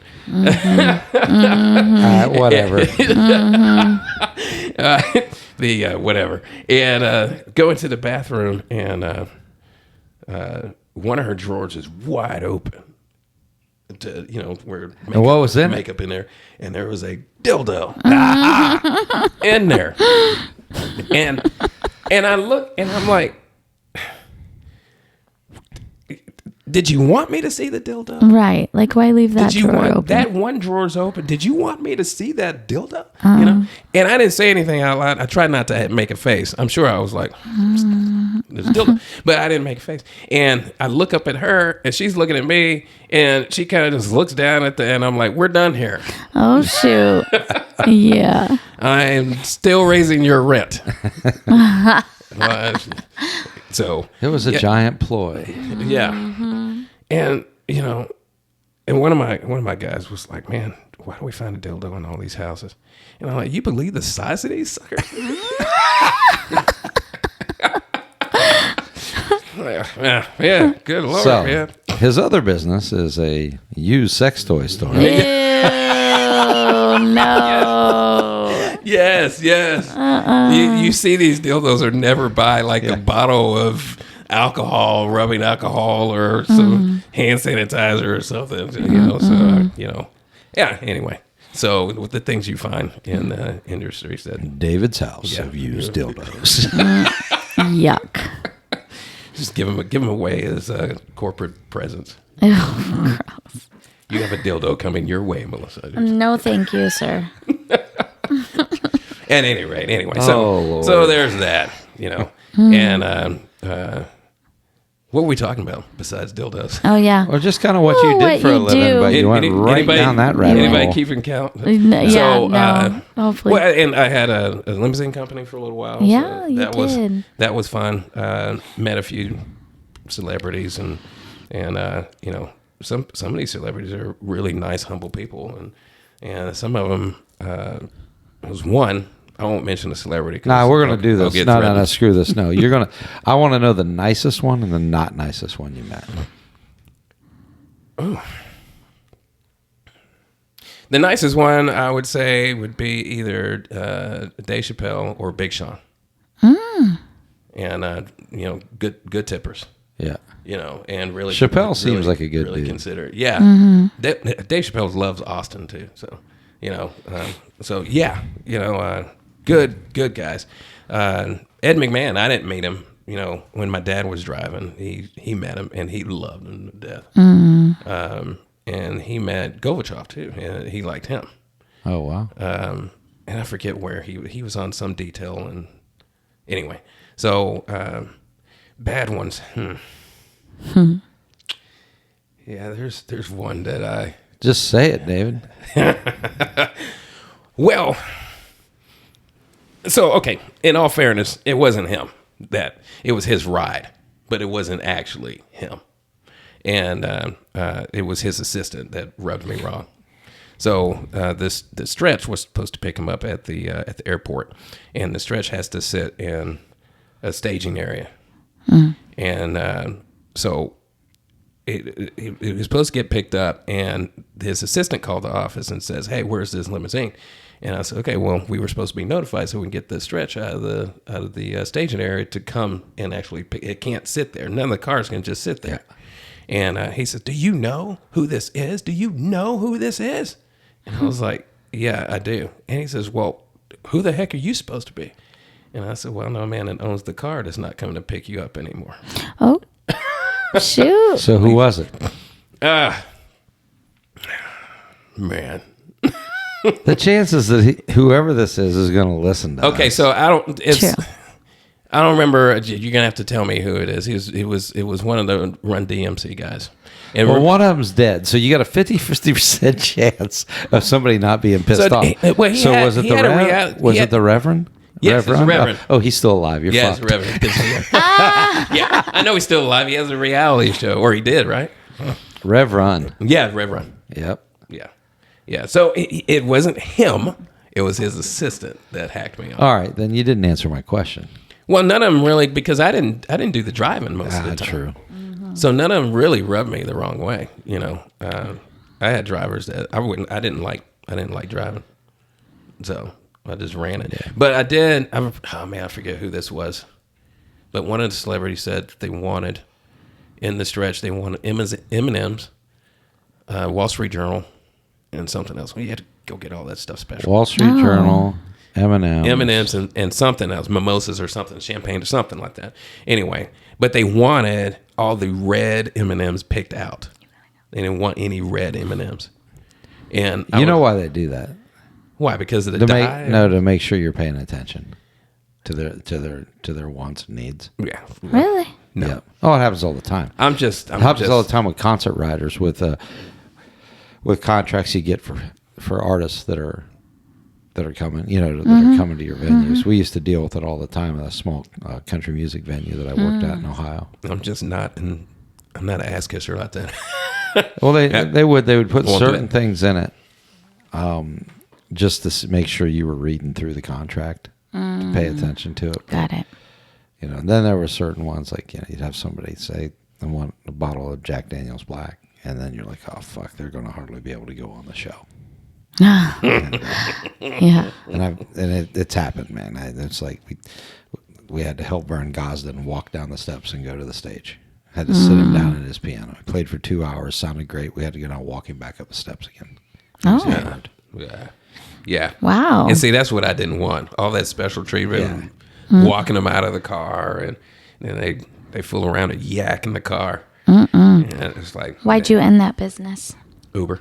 Whatever. Whatever. And go into the bathroom, and one of her drawers is wide open. Where and what was in makeup in there, and there was a dildo in there, and I look, and I'm like, did you want me to see the dildo? Right. Like, why leave that drawer open? That one drawer's open. Did you want me to see that dildo? And I didn't say anything out loud. I tried not to make a face. I'm sure I was like, there's a dildo. But I didn't make a face. And I look up at her, and she's looking at me, and she kind of just looks down at and I'm like, we're done here. Oh, shoot. Yeah. I'm still raising your rent. So it was a giant ploy. Yeah. And and one of my guys was like, man, why do we find a dildo in all these houses? And I'm like, you believe the size of these suckers? Yeah, good Lord. So, his other business is a used sex toy store. Ew, no. Yes. You see these dildos are never buy like a bottle of alcohol, rubbing alcohol, or some hand sanitizer or something. Anyway. So with the things you find in the industries that David's house of used dildos. Yuck. Just give them away as corporate presents. Ew, gross. You have a dildo coming your way, Melissa. No, thank you, sir. At any rate, anyway, so there's that, and what were we talking about besides dildos? Oh, yeah. Or just kind of what you did for a living, but you went right down that rabbit hole. Anybody keeping count? No, hopefully. Well, and I had a limousine company for a little while. Yeah, you did. That was fun. Met a few celebrities, and some of these celebrities are really nice, humble people, and some of them. There was one. I won't mention the celebrity. No, we're going to do this. No, screw this. No, you're going to. I want to know the nicest one and the not nicest one you met. Oh. The nicest one, I would say, would be either Dave Chappelle or Big Sean. And good tippers. Yeah. And really Chappelle seems like a good really dude. Considerate. Yeah. Dave Chappelle loves Austin too. So, good guys. Ed McMahon, I didn't meet him. When my dad was driving, he met him, and he loved him to death. And he met Gorbachev too, and he liked him. Oh wow! And I forget where he was on some detail, and anyway, so bad ones. Yeah, there's one that I just say it, David. Well, so okay. In all fairness, it wasn't him. It was his ride, but it wasn't actually him, and it was his assistant that rubbed me wrong. So this Stretch was supposed to pick him up at the airport, and the Stretch has to sit in a staging area, and so it was supposed to get picked up, and his assistant called the office and says, "Hey, where's this limousine?" And I said, "Okay, well, we were supposed to be notified so we can get the Stretch out of the staging area to come and actually pick. It can't sit there. None of the cars can just sit there." Yeah. And he says, "Do you know who this is? Do you know who this is?" And I was like, "Yeah, I do." And he says, "Well, who the heck are you supposed to be?" And I said, "Well, no man that owns the car that's not coming to pick you up anymore." Oh, shoot. So who was it? Man. The chances that whoever this is going to listen to Okay, us. so I don't remember. You're gonna have to tell me who it is. It was one of the Run DMC guys. And well, one of them's dead, so you got a 50% chance of somebody not being pissed off. Was it the Reverend? Yes, it's a Reverend. Oh, he's still alive. You're Yeah, it's fucked. a Reverend. Yeah, I know he's still alive. He has a reality show, or he did, right? Reverend. Yeah, Reverend. Yep. Yeah. So it wasn't him. It was his assistant that hacked me off. All right, then you didn't answer my question. Well, none of them really, because I didn't do the driving most of the time. True. So none of them really rubbed me the wrong way. I had drivers that I didn't like driving. So I just ran it. Yeah. But I did. I forget who this was. But one of the celebrities said they wanted, in the stretch, they wanted M&M's, Wall Street Journal, and something else. Well, you had to go get all that stuff special. Wall Street Journal, M&M's. M&M's and something else, mimosas or something, champagne or something like that. Anyway, but they wanted all the red M&M's picked out. They didn't want any red M&Ms. And you know why they do that? Why? Because of the dye? To make sure you're paying attention to their wants and needs. Yeah. Really? No. Yeah. Oh, it happens all the time. It happens all the time with concert riders, with contracts you get for artists that are coming, that are coming to your venues. We used to deal with it all the time at a small country music venue that I worked at in Ohio. I'm not an ass kisser like that. Well, they would put Won't certain do it. things in it, just to make sure you were reading through the contract to pay attention to it. Got it. And then there were certain ones like you'd have somebody say, "I want a bottle of Jack Daniel's Black," and then you're like, "Oh fuck, they're going to hardly be able to go on the show." Yeah. And it's happened, man. It's like we had to help Vern Gosdin walk down the steps and go to the stage. Had to sit him down at his piano. He played for 2 hours, sounded great. We had to get out walking back up the steps again. He was hammered. Yeah. Wow. And see, that's what I didn't want. All that special treatment, walking them out of the car, and then they fool around and yak in the car. And it's like, Why'd you end that business? Uber.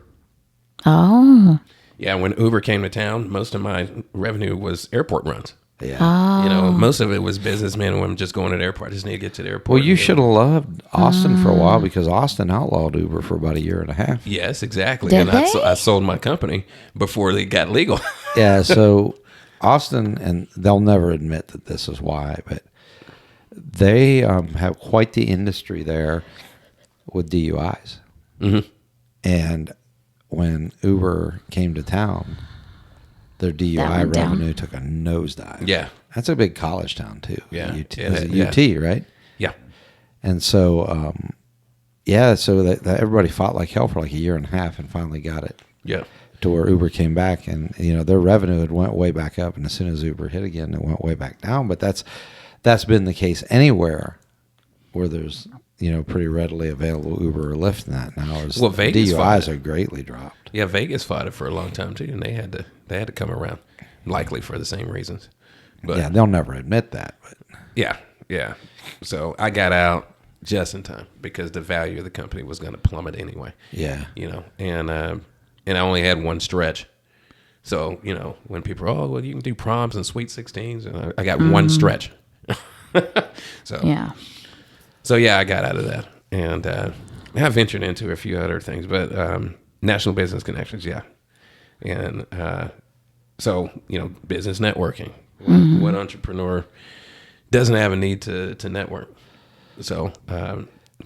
Oh. Yeah, when Uber came to town, most of my revenue was airport runs. Yeah. Oh. Most of it was businessmen and women just going to the airport. I just need to get to the airport. Well, you should have loved Austin for a while, because Austin outlawed Uber for about 1.5 years. Yes, exactly. Did and they? I sold my company before they got legal. Yeah, so Austin, and they'll never admit that this is why, but they have quite the industry there with DUIs. Mm-hmm. And when Uber came to town, their DUI went down. revenue took a nosedive. Yeah. That's a big college town, too. Yeah. UT, right? Yeah. And so, so everybody fought like hell for like 1.5 years and finally got it. Yeah. To where Uber came back, and their revenue had went way back up, and as soon as Uber hit again, it went way back down. But that's been the case anywhere where there's pretty readily available Uber or Lyft. And that now is Vegas DUIs are greatly dropped. Yeah, Vegas fought it for a long time too, and they had to come around, likely for the same reasons. But Yeah, they'll never admit that. But yeah. So I got out just in time because the value of the company was going to plummet anyway. yeah, And I only had one stretch. So when people are, well, you can do proms and sweet 16s, and I got one stretch. So Yeah. So I got out of that, and I ventured into a few other things, but national business connections, and so business networking. What entrepreneur doesn't have a need to network? So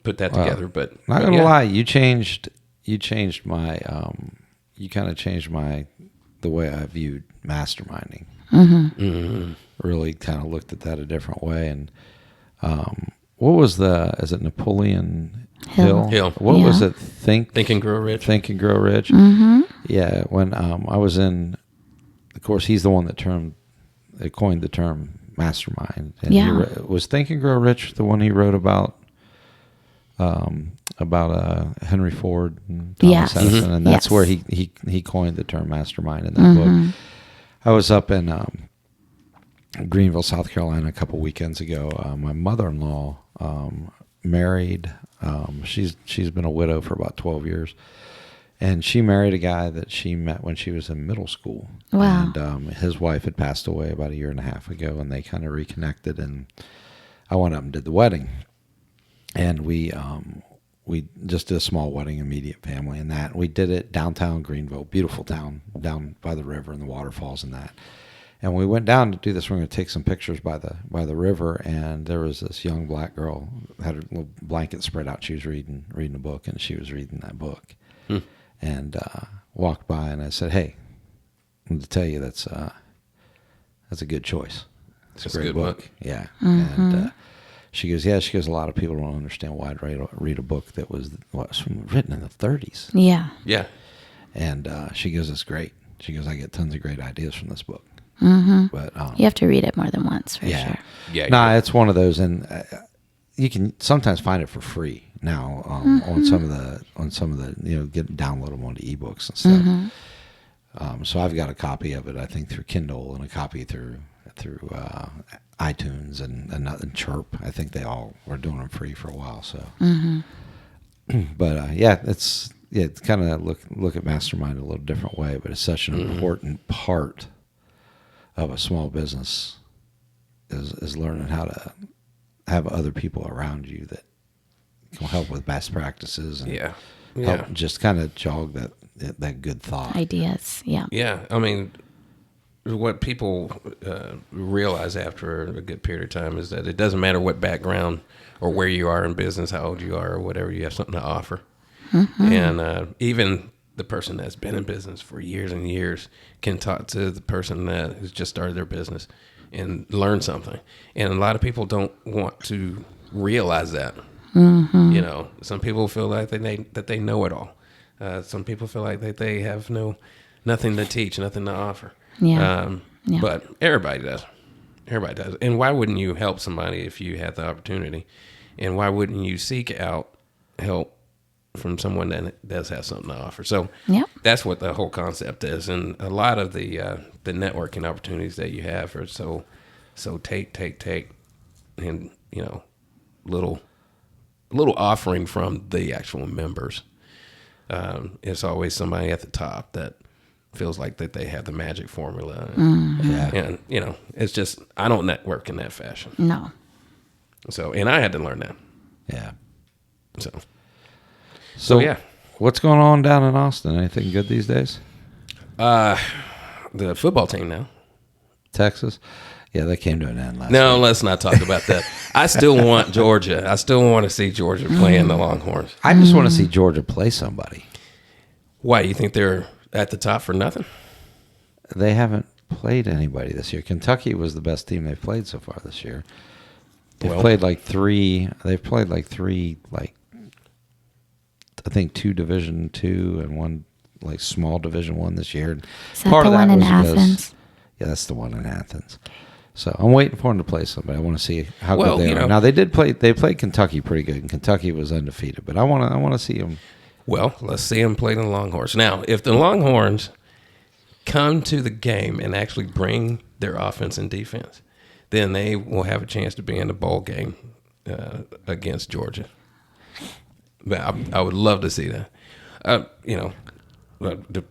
put that together. But not gonna lie, you changed my you kind of changed the way I viewed masterminding. Really kind of looked at that a different way. And what was is it Napoleon Hill? What was it? Think and Grow Rich. Think and Grow Rich. Yeah. When I was in, of course, he's the one that coined the term mastermind. And was Think and Grow Rich the one he wrote about Henry Ford and Thomas Edison, and that's where he coined the term mastermind in that book. I was up in Greenville, South Carolina, a couple weekends ago. My mother-in-law married. She's been a widow for about 12 years, and she married a guy that she met when she was in middle school. Wow. And his wife had passed away about 1.5 years ago, and they kind of reconnected. And I went up and did the wedding, and we just did a small wedding, immediate family, and that we did it downtown Greenville, beautiful town down by the river and the waterfalls and that. And we went down to do this. We're going to take some pictures by the river, and there was this young black girl, had her little blanket spread out. She was reading a book, and she was reading that book. And walked by, and I said, "Hey, I'm to tell you that's a good choice. It's a great book." Yeah. And she goes, "Yeah." She goes, "A lot of people don't understand why I'd read a book that was written in the 30s." Yeah. Yeah. And she goes, "It's great." She goes, "I get tons of great ideas from this book." But You have to read it more than once for sure. Yeah. Nah, it's one of those, and you can sometimes find it for free now on some of the get download them onto ebooks and stuff. So I've got a copy of it, I think, through Kindle, and a copy through iTunes and Chirp. I think they all were doing them free for a while. So, but it's kind of look at Mastermind a little different way, but it's such an important part of a small business is learning how to have other people around you that can help with best practices and help just kind of jog that good thought. Ideas. Yeah. Yeah. I mean, what people realize after a good period of time is that it doesn't matter what background or where you are in business, how old you are or whatever, you have something to offer. And even the person that's been in business for years and years can talk to the person that has just started their business and learn something. And a lot of people don't want to realize that. Some people feel like that they know it all. Some people feel like that they have nothing to teach, nothing to offer. Yeah. But everybody does. Everybody does. And why wouldn't you help somebody if you had the opportunity? And why wouldn't you seek out help from someone that does have something to offer? So that's what the whole concept is. And a lot of the networking opportunities that you have are so take, and little offering from the actual members. It's always somebody at the top that feels like that they have the magic formula. And it's just, I don't network in that fashion. No. So, and I had to learn that. Yeah. So yeah. What's going on down in Austin? Anything good these days? The football team now. Texas? Yeah, they came to an end last No, week. let's not talk about that. I still want Georgia. I still want to see Georgia playing the Longhorns. I just want to see Georgia play somebody. Why? You think they're at the top for nothing? They haven't played anybody this year. Kentucky was the best team they've played so far this year. They've played like three, I think 2 Division II and 1 like small Division I this year. Is that the one in Athens? Yeah, that's the one in Athens. So I'm waiting for them to play somebody. I want to see how good they are. know. Now they played Kentucky pretty good, and Kentucky was undefeated. But I want to see them. Well, let's see them play the Longhorns. Now, if the Longhorns come to the game and actually bring their offense and defense, then they will have a chance to be in the bowl game against Georgia. But I would love to see that.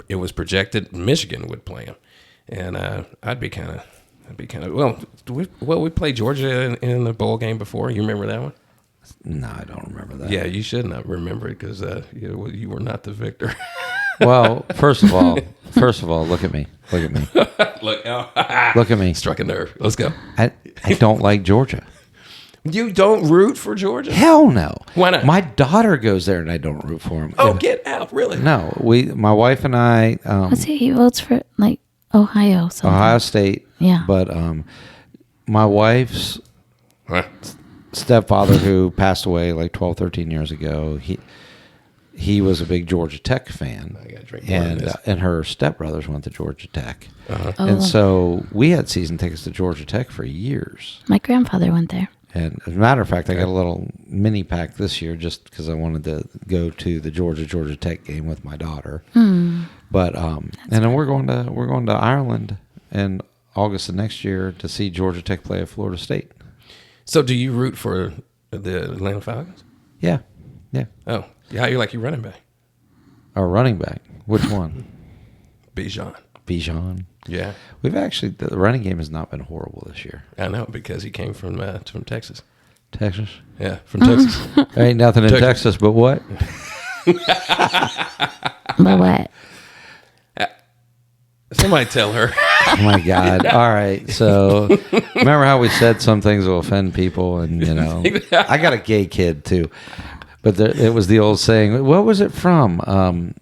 It was projected Michigan would play them, and I'd be kind of we played Georgia in the bowl game before. You remember that one? No, I don't remember that. Yeah, you should not remember it because you were not the victor. Well, first of all, look at me. Look, Look at me. Struck a nerve. Let's go. I don't like Georgia. You don't root for Georgia? Hell no. Why not? My daughter goes there, and I don't root for him. Oh, get out! Really? No, my wife and I. He votes for like Ohio. Something. Ohio State. Yeah. But my wife's Huh? stepfather, who passed away like 12, 13 years ago, he was a big Georgia Tech fan. I gotta drink more of this. And her stepbrothers went to Georgia Tech. Uh-huh. Oh. And so we had season tickets to Georgia Tech for years. My grandfather went there. And as a matter of fact, I got a little mini pack this year just because I wanted to go to the Georgia Tech game with my daughter. But and then we're going to Ireland in August of next year to see Georgia Tech play at Florida State. So, do you root for the Atlanta Falcons? Yeah. Oh, how you like your running back? Our running back. Which one? Bijan. Yeah, We've actually, the running game has not been horrible this year. I know because he came from Texas. Texas? Yeah, from Texas. There ain't nothing in Texas but what? But what? Somebody tell her. Oh my God! All right, so remember how we said some things will offend people, and I got a gay kid too, but it was the old saying. What was it from?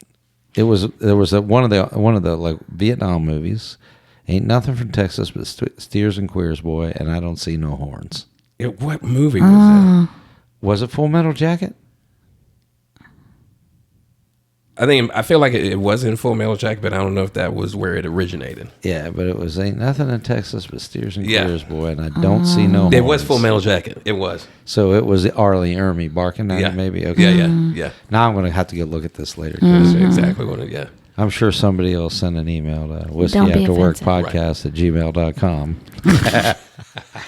There was one of the like Vietnam movies. Ain't nothing from Texas but steers and queers, boy, and I don't see no horns. What movie was that? Was it Full Metal Jacket? I feel like it was in Full Metal Jacket, but I don't know if that was where it originated. Yeah, but it was ain't nothing in Texas but steers and queers, boy, and I don't see no horns. It was Full Metal Jacket. It was. So it was Arlie Ermy barking at it, maybe? Okay. Yeah. Now I'm going to have to go look at this later. That's exactly what it, I'm sure somebody will send an email to Don't be offensive. whiskeyafterworkpodcast@gmail.com.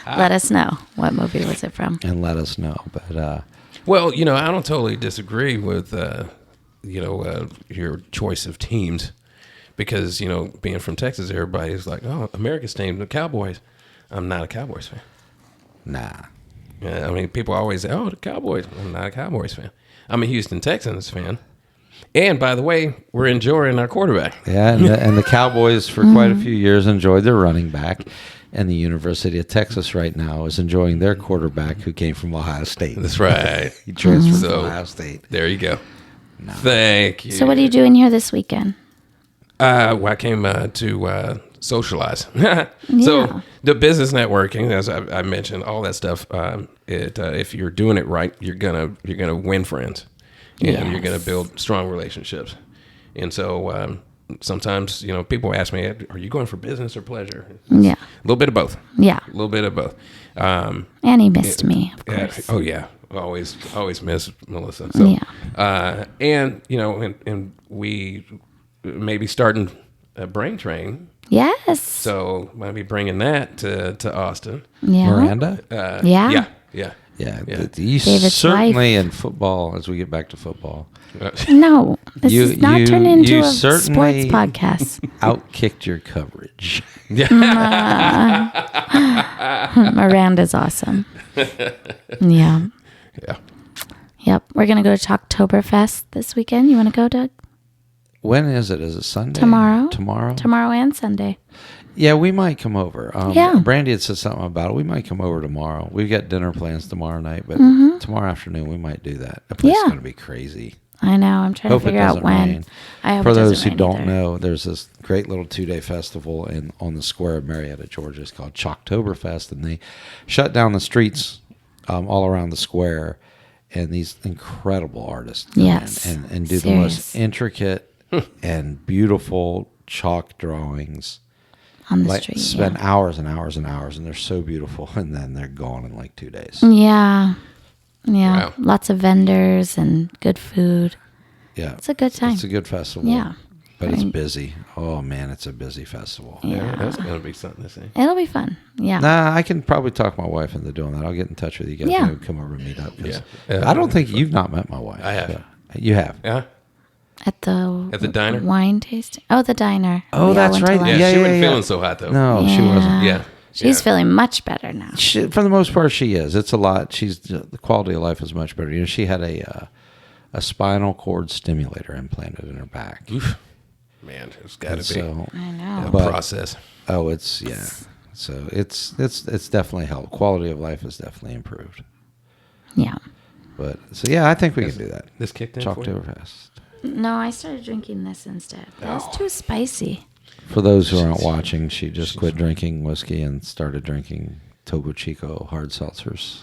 Let us know. What movie was it from? And let us know. But well, I don't totally disagree with, your choice of teams because, being from Texas, everybody's like, oh, America's team, the Cowboys. I'm not a Cowboys fan. nah. I mean, people always say, oh, the Cowboys. I'm not a Cowboys fan. I'm a Houston Texans fan. And by the way, we're enjoying our quarterback. Yeah, and the Cowboys for quite a few years enjoyed their running back. And the University of Texas right now is enjoying their quarterback who came from Ohio State. That's right. He transferred to Ohio State. There you go. No. Thank you. So what are you doing here this weekend? Well, I came to socialize. So the business networking, as I mentioned, all that stuff. If you're doing it right, you're gonna win friends, and you're gonna build strong relationships. And so sometimes people ask me, "Are you going for business or pleasure?" Yeah, a little bit of both. Yeah, a little bit of both. And he missed me, of course. Oh yeah. Always miss Melissa. So, and we maybe starting a brain train. Yes. So might be bringing that to Austin. Yeah. Miranda? Yeah. You David's certainly wife. in football, as we get back to football. No, this is not turned into a sports certainly podcast. Outkicked your coverage. Miranda's awesome. Yeah. Yeah. Yep. We're going to go to Chalktoberfest this weekend. You want to go, Doug? When is it? Is it Sunday? Tomorrow. Tomorrow? Tomorrow and Sunday. Yeah, we might come over. Yeah. Brandy had said something about it. We might come over tomorrow. We've got dinner plans tomorrow night, but tomorrow afternoon we might do that. The place is going to be crazy. I know. I'm trying to figure out when. Rain. I hope For it doesn't those who rain don't either. know, there's this great little 2-day festival on the square of Marietta, Georgia. It's called Chalktoberfest, and they shut down the streets all around the square, and these incredible artists come in and do the most intricate and beautiful chalk drawings on the street. Spend hours and hours and hours, and they're so beautiful, and then they're gone in like 2 days. Yeah. Wow. Lots of vendors and good food. Yeah. It's a good time. It's a good festival. Yeah. But it's busy. Oh, man, it's a busy festival. Yeah, that's going to be something to see. It'll be fun. Yeah. Nah, I can probably talk my wife into doing that. I'll get in touch with you guys and come over and meet up. I don't think you've not met my wife. I have. You have? Yeah. At the diner? Wine tasting. Oh, the diner. Oh, We all that's went to right. lunch. Yeah, she wasn't feeling so hot, though. No, she wasn't. Yeah. She's feeling much better now. For the most part, she is. It's a lot. The quality of life is much better. She had a spinal cord stimulator implanted in her back. Oof. Man, it's got to be I know. a process. Oh, it's So it's definitely helped. Quality of life has definitely improved. Yeah. But I think we can do that. This kicked in for you? Chalktoberfest. No, I started drinking this instead. That was too spicy. For those who aren't watching, she just quit drinking whiskey and started drinking Topo Chico hard seltzers.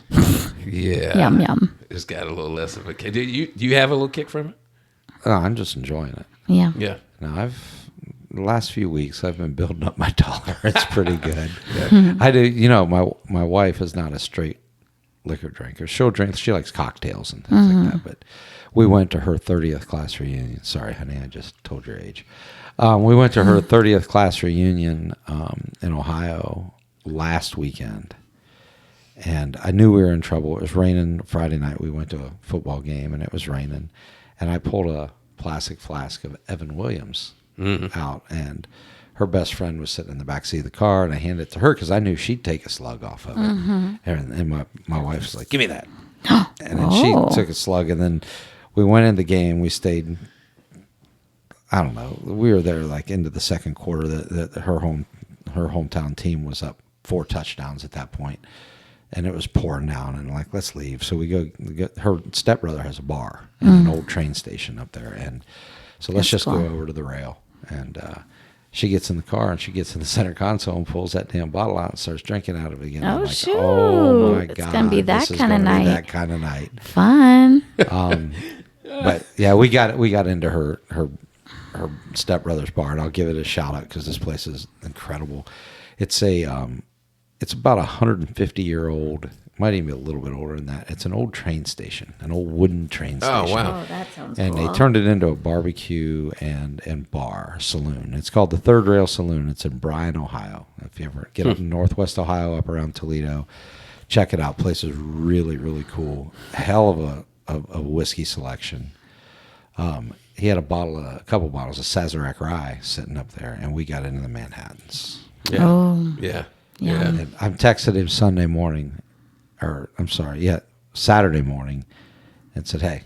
Yeah. Yum, yum. It's got a little less of a kick. Do you have a little kick from it? Oh, I'm just enjoying it. Yeah. Yeah. Now, the last few weeks, I've been building up my tolerance pretty good. I do. My wife is not a straight liquor drinker. She'll drink. She likes cocktails and things like that. But we went to her 30th class reunion. Sorry, honey, I just told your age. We went to her 30th class reunion in Ohio last weekend. And I knew we were in trouble. It was raining Friday night. We went to a football game, and it was raining. And I pulled a plastic flask of Evan Williams out, and her best friend was sitting in the back seat of the car, and I handed it to her because I knew she'd take a slug off of it. And my wife was like, "Give me that." And then she took a slug, and then we went in the game. We stayed I don't know. We were there like into the second quarter. That her hometown team was up 4 touchdowns at that point, and it was pouring down. And like, let's leave. So we go. Her stepbrother has a bar and an old train station up there, and so let's just go over to the rail. And she gets in the car and she gets in the center console and pulls that damn bottle out and starts drinking out of it again. Oh, like, shoot. Oh my God. It's going to be that kind of night. That kind of night. Fun. But yeah, we got into her stepbrother's bar, and I'll give it a shout out because this place is incredible. It's about 150-year-old, might even be a little bit older than that. It's an old train station, an old wooden train station. Oh, wow. Oh, that sounds And cool. they turned it into a barbecue and bar saloon. It's called the Third Rail Saloon. It's in Bryan, Ohio. If you ever get up in Northwest Ohio, up around Toledo, check it out. Place is really, really cool. Hell of a whiskey selection. He had a couple bottles of Sazerac rye sitting up there, and we got into the Manhattans. Yeah. Oh. Yeah. Yeah. And I texted him Saturday morning, and said, "Hey,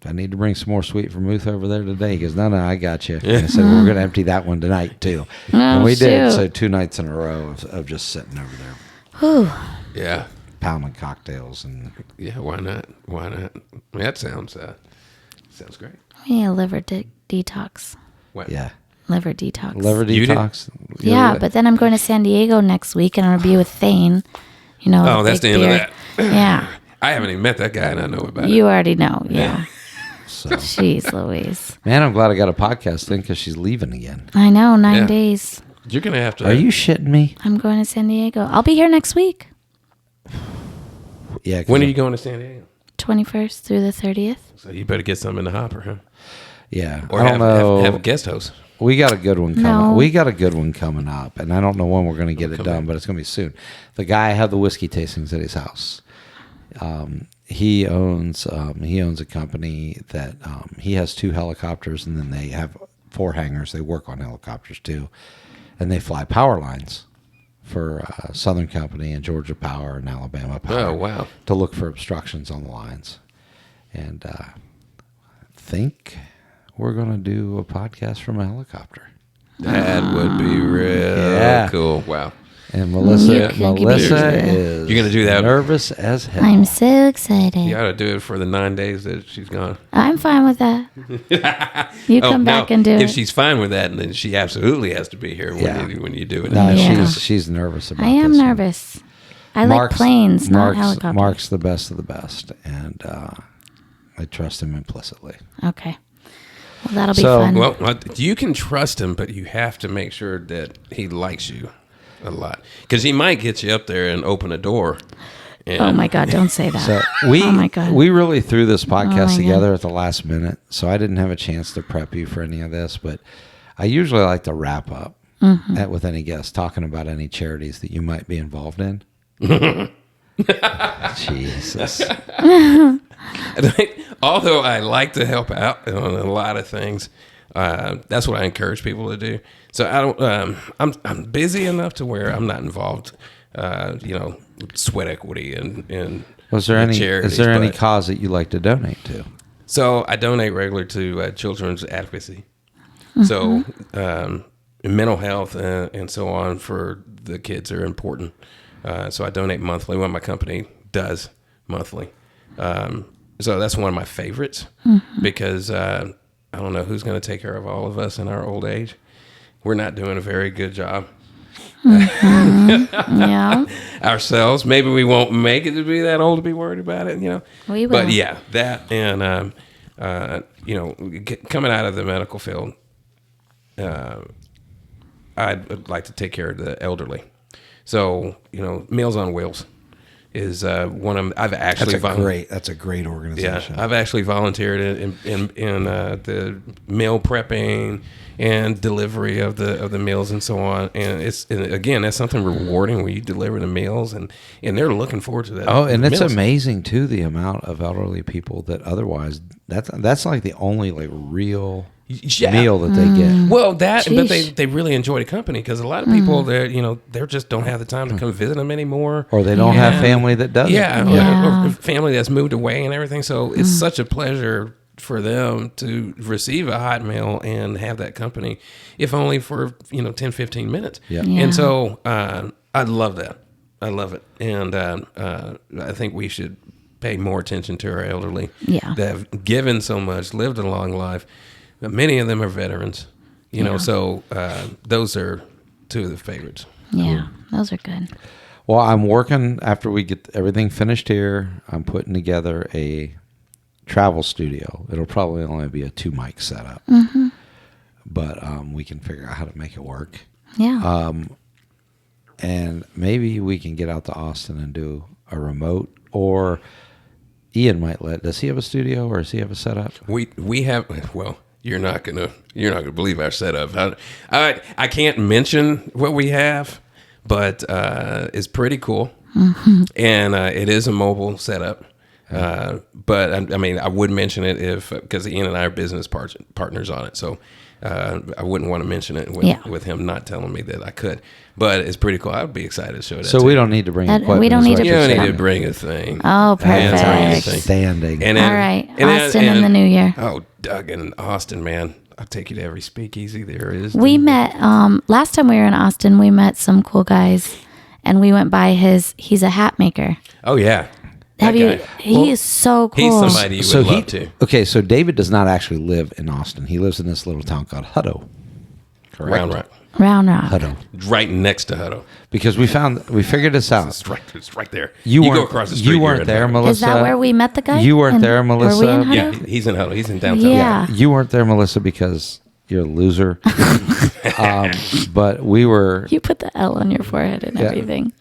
if I need to bring some more sweet vermouth over there today." He goes, "No, I got you." And I said, "We're going to empty that one tonight too." And we did. So 2 nights in a row of just sitting over there, Whew. Yeah. pounding cocktails and. Yeah. Why not? That sounds great. We need a liver detox. What? Yeah. Liver detox. Liver You did? detox. Yeah, but then I'm going to San Diego next week, and I'm going to be with Thane. You know. Oh, that's big the end of beard. that. Yeah. I haven't even met that guy, and I know about it. You already know. Yeah. So, Jeez Louise. man, I'm glad I got a podcast thing because she's leaving again. I know. 9 Yeah. days. You're gonna have to. Are you shitting me? I'm going to San Diego. I'll be here next week. Yeah. 'cause When are you going to San Diego? 21st through the 30th. So you better get something in the hopper, huh? Yeah. Or I don't know. have a guest host. We got a good one coming. No. We got a good one coming up, and I don't know when we're going to get it come done, in. but it's going to be soon. The guy had the whiskey tastings at his house. He owns a company that he has 2 helicopters, and then they have 4 hangars. They work on helicopters too, and they fly power lines for Southern Company and Georgia Power and Alabama Power. Oh, wow. To look for obstructions on the lines, and I think we're going to do a podcast from a helicopter. That would be real Yeah. cool. Wow. And Melissa You can be is You're gonna do that? nervous as hell. I'm so excited. You ought to do it for the 9 days that she's gone. I'm fine with that. You come back and do if it. she's fine with that, then she absolutely has to be here when you do it. No, Yeah. she's nervous about I am this one. nervous. I like planes, not helicopters. Mark's the best of the best, and I trust him implicitly. Okay. Well, that'll be So, fun. Well, you can trust him, but you have to make sure that he likes you a lot, because he might get you up there and open a door. And oh my God! Don't say that. So we Oh my God. we really threw this my podcast God. together at the last minute, so I didn't have a chance to prep you for any of this. But I usually like to wrap up Mm-hmm. with any guest talking about any charities that you might be involved in. Jesus. Although I like to help out on a lot of things, that's what I encourage people to do. So I don't. I'm busy enough to where I'm not involved. Sweat equity and Was there any? charities, Is there any but- cause that you like to donate to? So I donate regularly to children's advocacy. So mental health and so on for the kids are important. So I donate monthly. What my company does monthly. So that's one of my favorites because I don't know who's going to take care of all of us in our old age. We're not doing a very good job Yeah. ourselves. Maybe we won't make it to be that old to be worried about it, We will. But yeah, that and coming out of the medical field, I'd like to take care of the elderly. So Meals on Wheels is one of them. I've actually That's a great organization. I've actually volunteered in the meal prepping and delivery of the meals and so on. And again, that's something rewarding when you deliver the meals and they're looking forward to that. Oh, and it's meals. amazing too the amount of elderly people that otherwise that's like the only like real meal that they get. Well, but Sheesh. they really enjoy the company because a lot of people they just don't have the time to come visit them anymore, Or they don't have family that does it. yeah, Yeah. Or family that's moved away and everything. So it's such a pleasure for them to receive a hot meal and have that company, if only for 10, 15 minutes. Yeah. Yeah. And so I love that. I love it, and I think we should pay more attention to our elderly. Yeah. That have given so much, lived a long life. Many of them are veterans, so those are two of the favorites. Yeah, those are good. Well, I'm working after we get everything finished here. I'm putting together a travel studio. It'll probably only be a 2-mic setup, but we can figure out how to make it work. Yeah. And maybe we can get out to Austin and do a remote, or Ian might does he have a studio, or does he have a setup? We have, well, you're not gonna believe our setup. I can't mention what we have, but it's pretty cool, and it is a mobile setup. But I mean, I would mention it because Ian and I are business partners on it, so I wouldn't want to mention it with him not telling me that I could. But it's pretty cool. I would be excited to show that. So we don't need to bring equipment. we don't need to You don't bring need it. to bring a thing. Oh, perfect. Standing. And All right, Austin in the new year. Oh, Doug in Austin, man. I'll take you to every speakeasy there is. We met last time we were in Austin. We met some cool guys, and we went by he's a hat maker. Oh yeah. Have That you? guy. He is so cool. He's somebody you would love to. Okay, so David does not actually live in Austin. He lives in this little town called Hutto. Correct. Round Rock. Round Rock. Hutto. Right next to Hutto. Because we figured this out. It's right there. You go weren't- across the street. you you're weren't in there, Hutto. Melissa. Is that where we met the guy? You weren't there, Were we Melissa. in Hutto? Yeah, he's in Hutto. He's in downtown. Yeah. You weren't there, Melissa, because you're a loser. But we were. You put the L on your forehead and everything.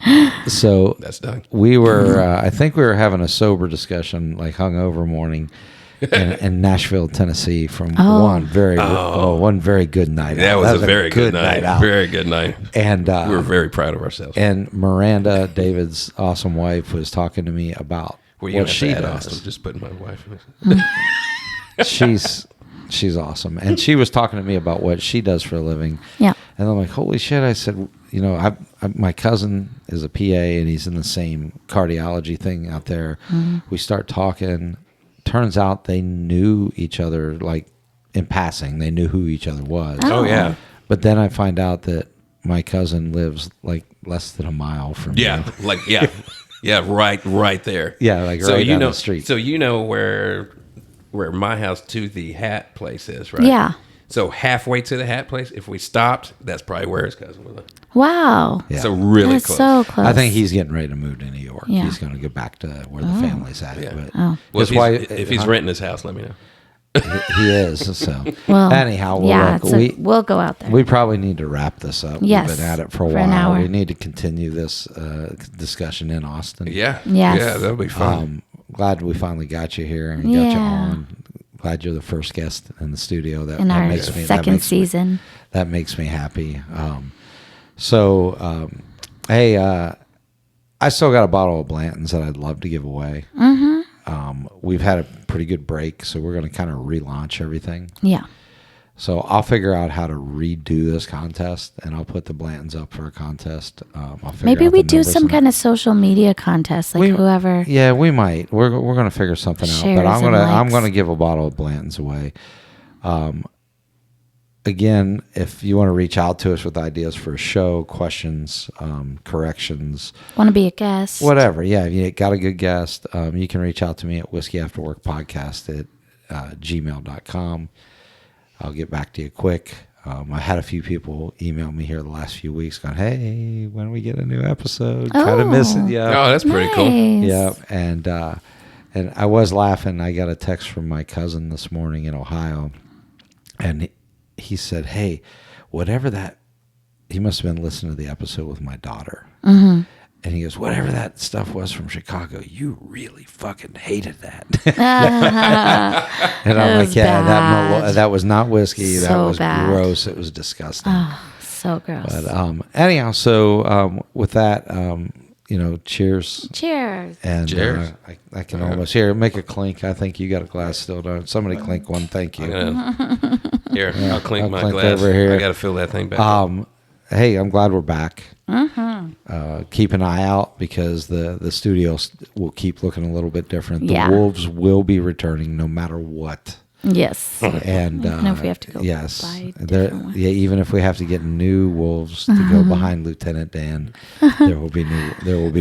So That's Doug. we were. I think we were having a sober discussion, like hungover morning, in Nashville, Tennessee, from one very good night. That out. was a very good night. out. Very good night. And We were very proud of ourselves. and Miranda, David's awesome wife, was talking to me about Well, you what have she to add does. Austin, just putting my wife in it. She's awesome, and she was talking to me about what she does for a living. Yeah. And I'm like, holy shit! I said, my cousin is a PA, and he's in the same cardiology thing out there. We start talking. Turns out they knew each other, like in passing. They knew who each other was. Oh yeah. But then I find out that my cousin lives like less than a mile from me. Yeah. Like yeah, right there. Yeah, like so right you down know, the street. So you know where my house to the hat place is, right? Yeah. So halfway to the hat place, if we stopped, that's probably where his cousin was. Wow. Yeah. So really That's close. so close. I think he's getting ready to move to New York. Yeah. He's going to go back to where the family's at. Yeah. But Oh. Well, that's if he's renting his house, let me know. he is. So Well, anyhow, yeah, look, we'll go out there. we probably need to wrap this up. Yes, We've been at it for a for while. an hour. We need to continue this discussion in Austin. Yeah. Yes. Yeah, that'll be fun. Glad we finally got you here and got you Yeah. on. Glad you're the first guest in the studio. That, in that our makes me, that second makes me- season. that makes me happy. Hey, I still got a bottle of Blanton's that I'd love to give away. We've had a pretty good break, so we're going to kind of relaunch everything. Yeah. So I'll figure out how to redo this contest, and I'll put the Blantons up for a contest. I'll figure Maybe out we the do numbers some and- kind of social media contest, like whoever. Yeah, we might. We're going to figure something out. But Shares and I'm likes. going to give a bottle of Blantons away. Again, if you want to reach out to us with ideas for a show, questions, corrections, Want to be a guest? whatever. Yeah, if you got a good guest, you can reach out to me at whiskeyafterworkpodcast at gmail.com. I'll get back to you quick. I had a few people email me here the last few weeks going, hey, when do we get a new episode? Kind of miss it. Yeah. Oh, that's pretty cool. Nice. Yeah. And I was laughing. I got a text from my cousin this morning in Ohio. And he said, hey, whatever that, he must have been listening to the episode with my daughter. Mm-hmm. And he goes, whatever that stuff was from Chicago, you really fucking hated that. And I'm That like, was yeah, bad. that was not whiskey. That So was bad. gross. It was disgusting. Oh, so gross. But anyhow, so with that, cheers. Cheers. And Cheers. I can almost hear make a clink. I think you got a glass still, don't? Somebody clink one. Thank you. Here, I'll clink I'll my clink glass. over here. I got to fill that thing back. Hey, I'm glad we're back. Keep an eye out because the studio will keep looking a little bit different. The Yeah. Wolves will be returning no matter what. Yes. And Even if we have to go yes, buy there, different ones. yeah, even if we have to get new wolves to go behind Lieutenant Dan, there will be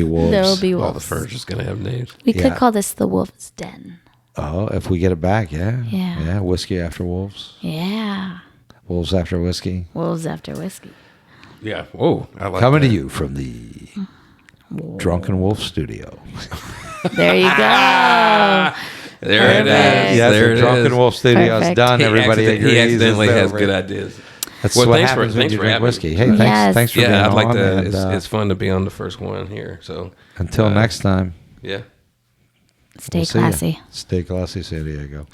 wolves. There will be All the wolves. furniture's gonna have names. We could Yeah. call this the Wolf's Den. Oh, if we get it back, yeah. Yeah. Yeah, whiskey after wolves. Yeah. Wolves after whiskey. Wolves after whiskey. Yeah. Whoa. I like Coming that. to you from the Drunken Wolf Studio. There you go. There it Perfect. is. Yes, there the it Drunken is. Wolf Studio is Perfect. done. Everybody agrees. He accidentally it's has over. good ideas. That's Well, what thanks for- happens when thanks you for drink having me. whiskey. Hey, Yes. thanks for being Yeah, I'd like on. to. And, It's fun to be on the first one here. So until next time, yeah. Stay we'll see ya. classy. Stay classy, San Diego.